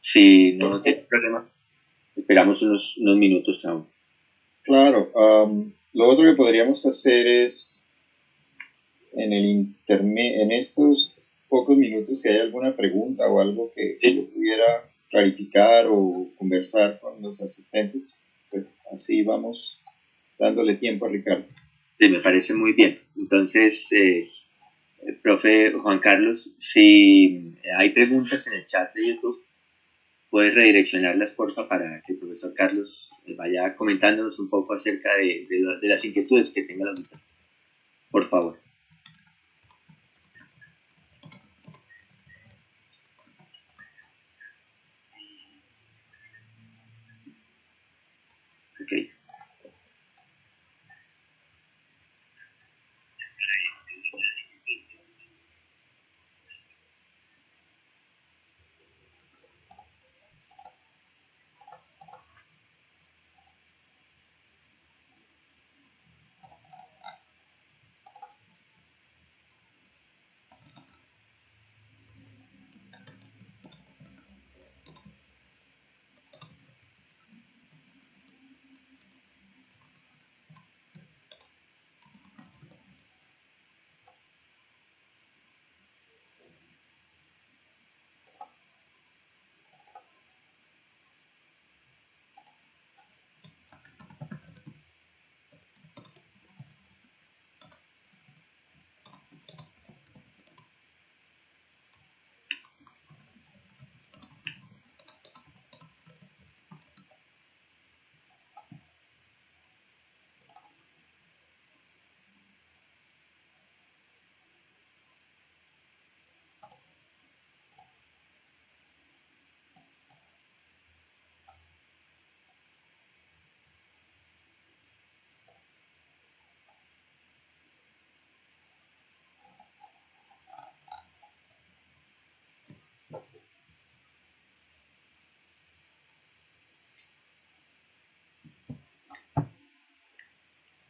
Si no tiene problema, esperamos unos minutos aún. Claro, lo otro que podríamos hacer es en estos pocos minutos, si hay alguna pregunta o algo que yo pudiera clarificar o conversar con los asistentes, pues así vamos dándole tiempo a Ricardo. Sí, me parece muy bien. Entonces, profe Juan Carlos, si hay preguntas en el chat de YouTube, puedes redireccionarlas, porfa, para que el profesor Carlos vaya comentándonos un poco acerca de las inquietudes que tenga la audiencia. Por favor. Ok.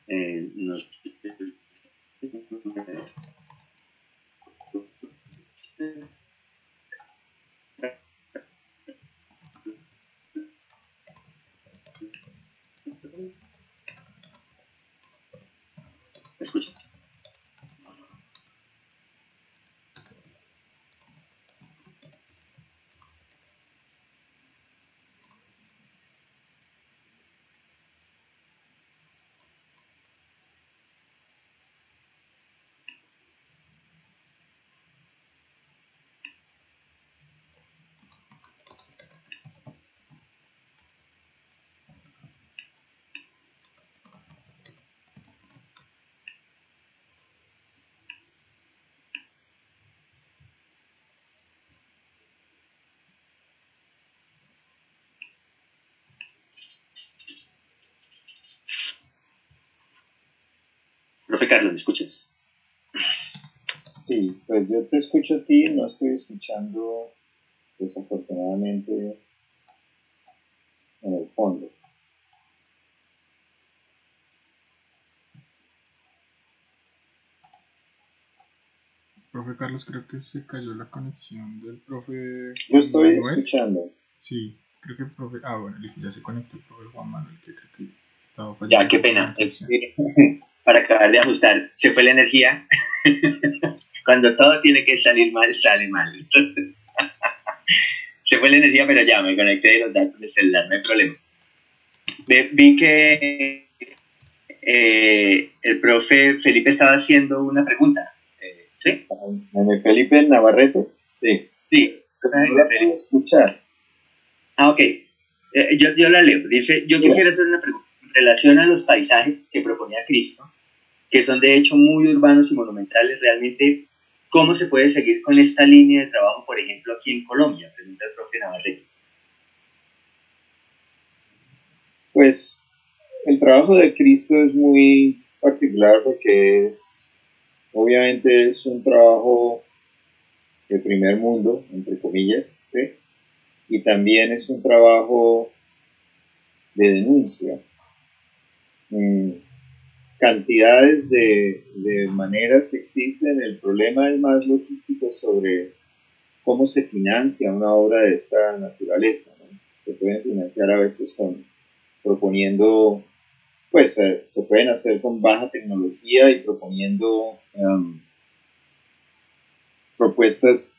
No, escucha. Profe Carlos, ¿me escuchas? Sí, pues yo te escucho a ti, no estoy escuchando desafortunadamente en el fondo. Profe Carlos, creo que se cayó la conexión del profe Yo estoy Manuel. escuchando. Sí, creo que el profe... Ah, bueno, listo, ya se conectó el profe Juan Manuel, que creo que estaba fallando. Ya, qué pena. Para acabar de ajustar, se fue la energía. Cuando todo tiene que salir mal, sale mal. Entonces, se fue la energía, pero ya me conecté de los datos del celular, no hay problema. Vi que el profe Felipe estaba haciendo una pregunta. ¿Sí? Felipe Navarrete, sí. Sí. No la puedo escuchar. Ah, ok. Yo la leo. Dice, yo quisiera hacer una pregunta en relación a los paisajes que proponía Cristo, que son de hecho muy urbanos y monumentales. Realmente, ¿cómo se puede seguir con esta línea de trabajo, por ejemplo, aquí en Colombia? Pregunta el profe Navarrete. Pues el trabajo de Cristo es muy particular porque obviamente es un trabajo de primer mundo, entre comillas, ¿sí? Y también es un trabajo de denuncia. Cantidades de maneras existen, el problema es más logístico sobre cómo se financia una obra de esta naturaleza, ¿no? Se pueden financiar a veces proponiendo, pues se pueden hacer con baja tecnología y proponiendo propuestas,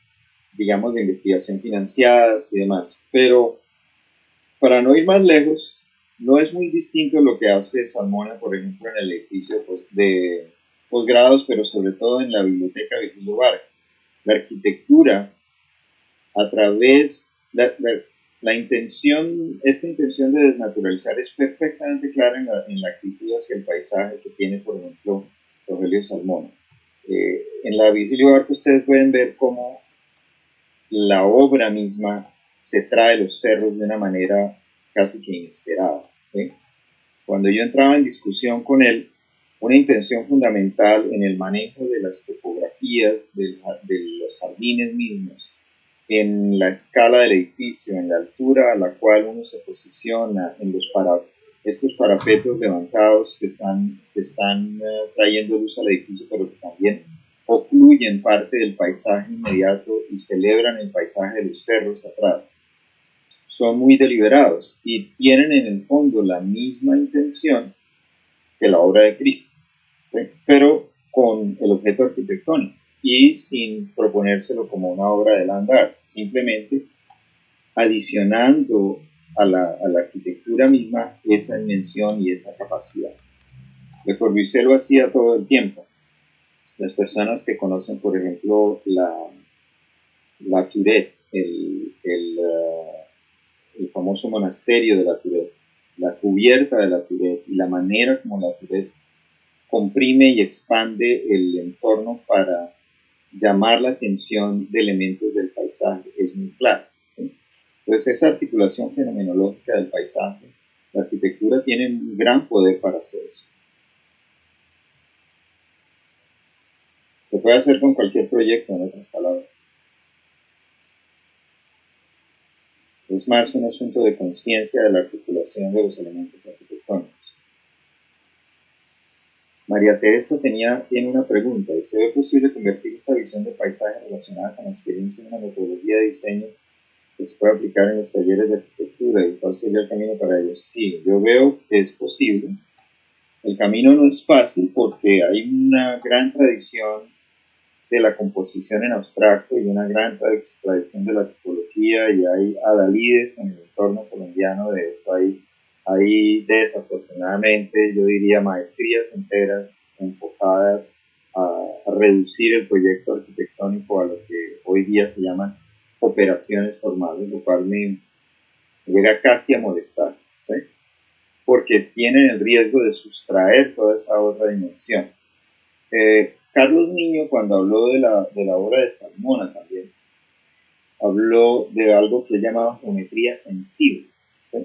digamos, de investigación financiadas y demás. Pero para no ir más lejos, no es muy distinto lo que hace Salmona, por ejemplo, en el edificio de posgrados, pero sobre todo en la biblioteca Virgilio Vargas. La arquitectura, a través, la intención, esta intención de desnaturalizar es perfectamente clara en la actitud hacia el paisaje que tiene, por ejemplo, Rogelio Salmona. En la Virgilio Vargas ustedes pueden ver cómo la obra misma se trae los cerros de una manera casi que inesperada, ¿sí? Cuando yo entraba en discusión con él, una intención fundamental en el manejo de las topografías, de los jardines mismos, en la escala del edificio, en la altura a la cual uno se posiciona, en estos parapetos levantados que están trayendo luz al edificio, pero que también ocluyen parte del paisaje inmediato y celebran el paisaje de los cerros atrás. Son muy deliberados y tienen en el fondo la misma intención que la obra de Cristo, ¿sí? Pero con el objeto arquitectónico y sin proponérselo como una obra de land art, simplemente adicionando a la arquitectura misma esa dimensión y esa capacidad. Le Corbusier lo hacía todo el tiempo. Las personas que conocen, por ejemplo, la Tourette, el famoso monasterio de la Tourette, la cubierta de la Tourette y la manera como la Tourette comprime y expande el entorno para llamar la atención de elementos del paisaje es muy clara, ¿sí? Entonces esa articulación fenomenológica del paisaje, la arquitectura tiene un gran poder para hacer eso. Se puede hacer con cualquier proyecto, en otras palabras. Es más un asunto de conciencia de la articulación de los elementos arquitectónicos. María Teresa tiene una pregunta. ¿Se ve posible convertir esta visión de paisaje relacionada con la experiencia en una metodología de diseño que se puede aplicar en los talleres de arquitectura? ¿Y cuál sería el camino para ello? Sí, yo veo que es posible. El camino no es fácil porque hay una gran tradición de la composición en abstracto y una gran tradición de la tipología, y hay adalides en el entorno colombiano de esto. Hay desafortunadamente, yo diría, maestrías enteras enfocadas a reducir el proyecto arquitectónico a lo que hoy día se llaman operaciones formales, lo cual me llega casi a molestar, ¿sí? Porque tienen el riesgo de sustraer toda esa otra dimensión. Carlos Niño, cuando habló de la obra de Salmona también, habló de algo que él llamaba geometría sensible, ¿sí?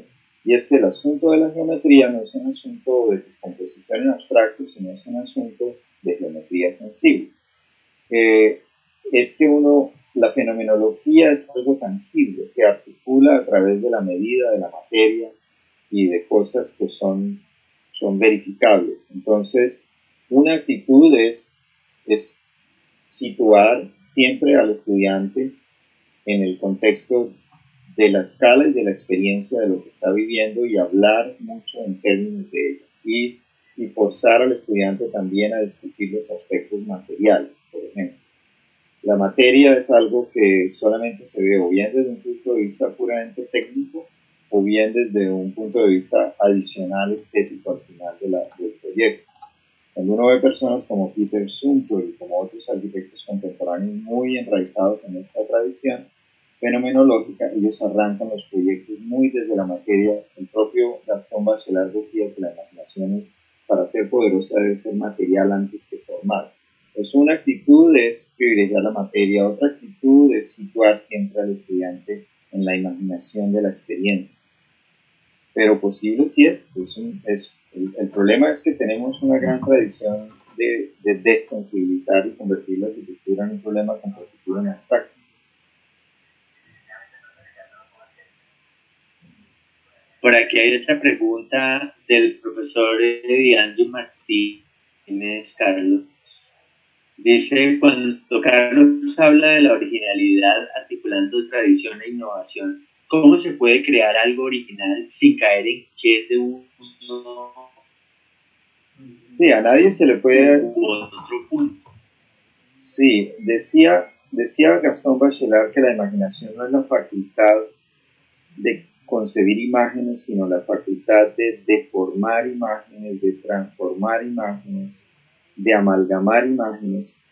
Y es que el asunto de la geometría no es un asunto de composición en abstracto, sino es un asunto de geometría sensible. Es que la fenomenología es algo tangible, se articula a través de la medida de la materia y de cosas que son verificables. Entonces, una actitud es situar siempre al estudiante en el contexto de la escala y de la experiencia de lo que está viviendo y hablar mucho en términos de ello y forzar al estudiante también a discutir los aspectos materiales, por ejemplo. La materia es algo que solamente se ve o bien desde un punto de vista puramente técnico o bien desde un punto de vista adicional estético al final del proyecto. Cuando uno ve personas como Peter Zumthor y como otros arquitectos contemporáneos muy enraizados en esta tradición fenomenológica, ellos arrancan los proyectos muy desde la materia. El propio Gastón Bachelard decía que la imaginación para ser poderosa debe ser material antes que formal. Pues una actitud es privilegiar la materia, otra actitud es situar siempre al estudiante en la imaginación de la experiencia. Pero posible sí es. El problema es que tenemos una gran tradición de desensibilizar y convertir la arquitectura en un problema compositivo en abstracto. Por aquí hay otra pregunta del profesor Ediandro Martínez Carlos. Dice, cuando Carlos habla de la originalidad articulando tradición e innovación, ¿cómo se puede crear algo original sin caer en clichés de uno Sí, a nadie se le puede... u otro punto? Sí, decía Gastón Bachelard que la imaginación no es la facultad de concebir imágenes, sino la facultad de deformar imágenes, de transformar imágenes, de amalgamar imágenes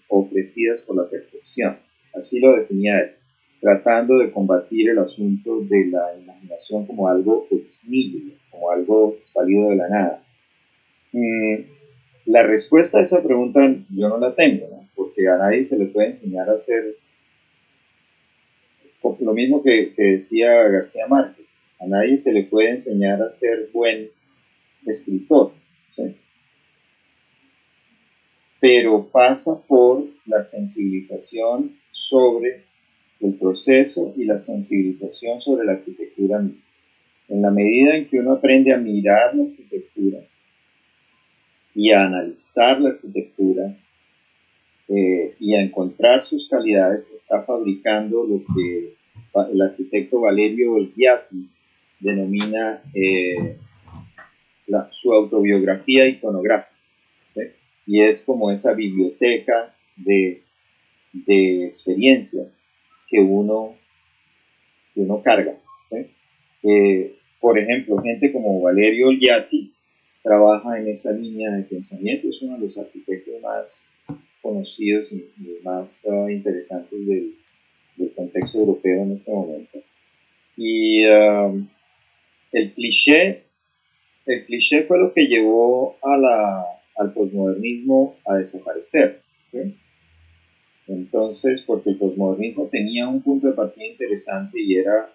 ofrecidas por la percepción. Así lo definía él, tratando de combatir el asunto de la imaginación como algo ex nihilo, como algo salido de la nada. La respuesta a esa pregunta yo no la tengo, ¿no? Porque a nadie se le puede enseñar a hacer lo mismo que decía García Márquez. A nadie se le puede enseñar a ser buen escritor, ¿sí? Pero pasa por la sensibilización sobre el proceso y la sensibilización sobre la arquitectura misma. En la medida en que uno aprende a mirar la arquitectura y a analizar la arquitectura y a encontrar sus calidades, está fabricando lo que el arquitecto Valerio Olgiati denomina su autobiografía iconográfica, ¿sí? Y es como esa biblioteca de experiencia que uno carga, ¿sí? Por ejemplo, gente como Valerio Olgiati trabaja en esa línea de pensamiento, es uno de los arquitectos más conocidos y más interesantes del contexto europeo en este momento. Y el cliché fue lo que llevó al posmodernismo a desaparecer, ¿sí? Entonces, porque el posmodernismo tenía un punto de partida interesante y era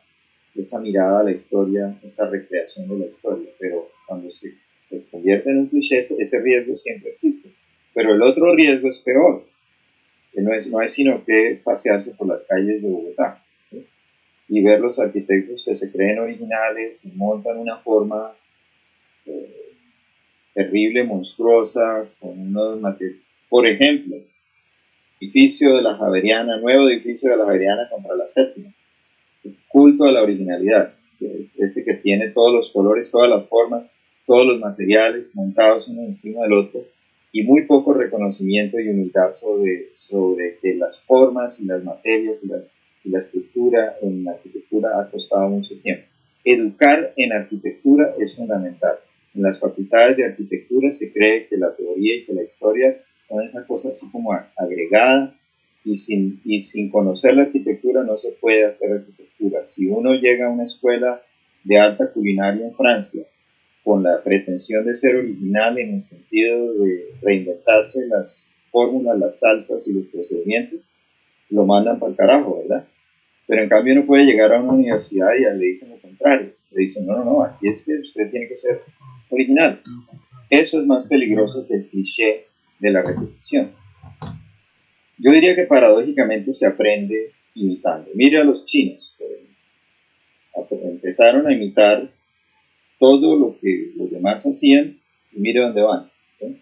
esa mirada a la historia, esa recreación de la historia, pero cuando se convierte en un cliché, ese riesgo siempre existe. Pero el otro riesgo es peor, que no es sino que pasearse por las calles de Bogotá, ¿sí? Y ver los arquitectos que se creen originales y montan una forma terrible, monstruosa, con unos materiales. Por ejemplo, edificio de la Javeriana, nuevo edificio de la Javeriana contra la Séptima, culto a la originalidad, ¿sí? Este que tiene todos los colores, todas las formas, todos los materiales montados uno encima del otro, y muy poco reconocimiento y humildad sobre que las formas y las materias y la estructura en la arquitectura ha costado mucho tiempo. Educar en arquitectura es fundamental. En las facultades de arquitectura se cree que la teoría y que la historia son esa cosa así como agregada, y sin conocer la arquitectura no se puede hacer arquitectura. Si uno llega a una escuela de alta culinaria en Francia con la pretensión de ser original en el sentido de reinventarse las fórmulas, las salsas y los procedimientos, lo mandan para el carajo, ¿verdad? Pero en cambio uno puede llegar a una universidad y le dicen lo contrario. Le dicen, no, aquí es que usted tiene que ser original. Eso es más peligroso que el cliché de la repetición. Yo diría que paradójicamente se aprende imitando. Mire a los chinos, empezaron a imitar todo lo que los demás hacían y mire dónde van, ¿sí?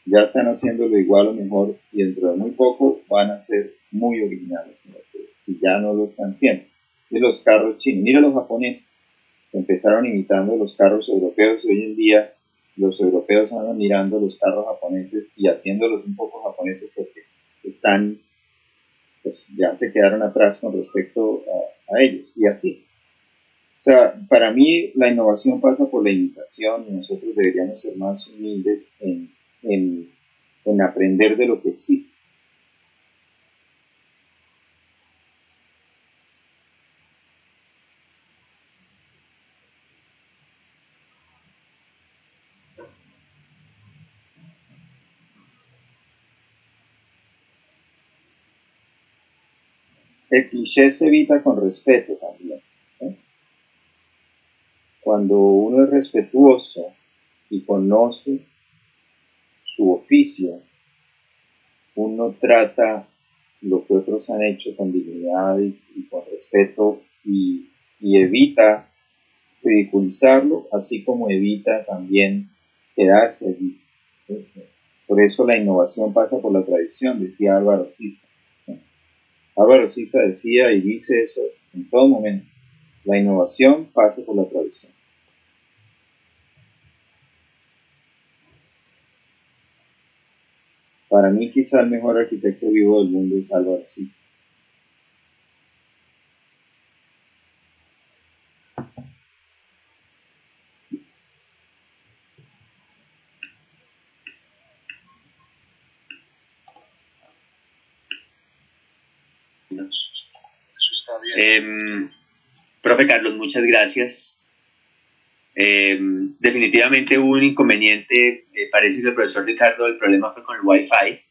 Ya están haciéndolo igual o mejor y dentro de muy poco van a ser muy originales, si ya no lo están haciendo. Y los carros chinos, mire los japoneses, empezaron imitando los carros europeos y hoy en día los europeos andan mirando los carros japoneses y haciéndolos un poco japoneses porque están, pues ya se quedaron atrás con respecto a ellos, y así. O sea, para mí la innovación pasa por la imitación y nosotros deberíamos ser más humildes en aprender de lo que existe. El cliché se evita con respeto también, ¿sí? Cuando uno es respetuoso y conoce su oficio, uno trata lo que otros han hecho con dignidad y con respeto y evita ridiculizarlo, así como evita también quedarse allí, ¿sí? Por eso la innovación pasa por la tradición, decía Álvaro Siza. Álvaro Siza decía y dice eso en todo momento. La innovación pasa por la tradición. Para mí quizá el mejor arquitecto vivo del mundo es Álvaro Siza. Eso está bien. Profe Carlos, muchas gracias. Definitivamente hubo un inconveniente, parece que el profesor Ricardo, el problema fue con el Wi-Fi.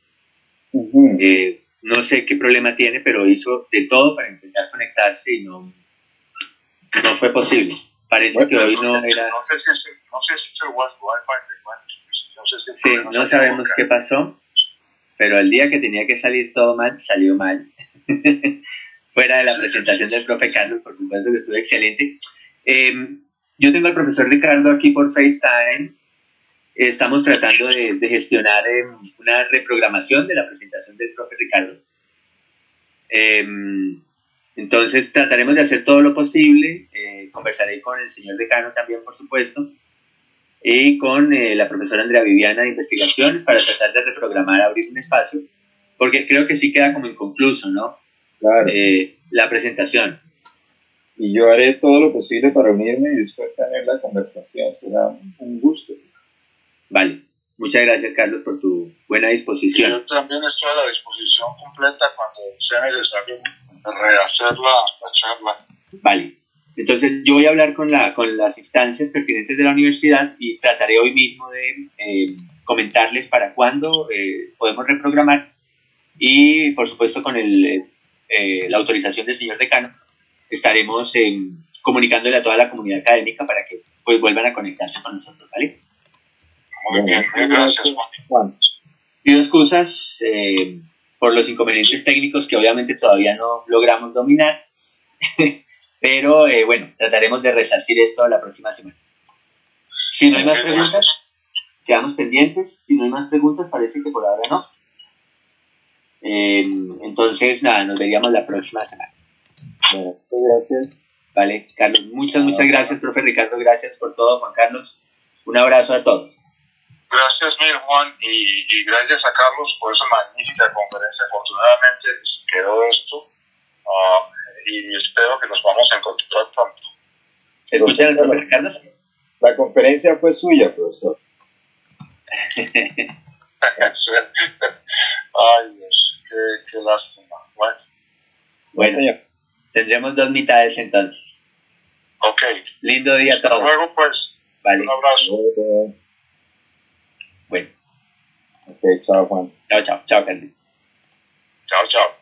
No sé qué problema tiene, pero hizo de todo para intentar conectarse y no fue posible. Parece que hoy no era... No sé si es el Wi-Fi. No sé si sí, no sabemos qué pasó, pero el día que tenía que salir todo mal, salió mal. Fuera de la presentación del profe Carlos, por supuesto que estuvo excelente. Yo tengo al profesor Ricardo aquí por FaceTime. Estamos tratando de gestionar una reprogramación de la presentación del profe Ricardo. Entonces trataremos de hacer todo lo posible. Conversaré con el señor decano también, por supuesto, y con la profesora Andrea Viviana de Investigaciones para tratar de reprogramar, abrir un espacio, porque creo que sí queda como inconcluso, ¿no? Claro. La presentación. Y yo haré todo lo posible para unirme y después tener la conversación. Será un gusto. Vale. Muchas gracias, Carlos, por tu buena disposición. Yo también estoy a la disposición completa cuando sea necesario rehacer la charla. Vale. Entonces, yo voy a hablar con las instancias pertinentes de la universidad y trataré hoy mismo de comentarles para cuándo podemos reprogramar y, por supuesto, con la autorización del señor decano, estaremos comunicándole a toda la comunidad académica para que pues vuelvan a conectarse con nosotros, ¿vale? Muy bien, gracias, Juan. Pido excusas por los inconvenientes técnicos que obviamente todavía no logramos dominar, pero bueno, trataremos de resarcir esto la próxima semana. Si no hay más preguntas, quedamos pendientes. Si no hay más preguntas, parece que por ahora no. Entonces, nada, nos veríamos la próxima semana. Bueno, muchas gracias. Vale, Carlos, muchas gracias, profe Ricardo, gracias por todo, Juan Carlos. Un abrazo a todos. Gracias mil, Juan, y gracias a Carlos por esa magnífica conferencia. Afortunadamente quedó esto y espero que nos vamos a encontrar pronto. ¿Escuchan al profe Ricardo? La conferencia fue suya, profesor. Ay, Dios, qué lástima. Bueno, señor. Tendremos dos mitades entonces. Ok. Lindo día a todos. Hasta luego, pues. Vale. Un abrazo. Bueno. Ok, chao, Juan. Chao, Carlos. Chao.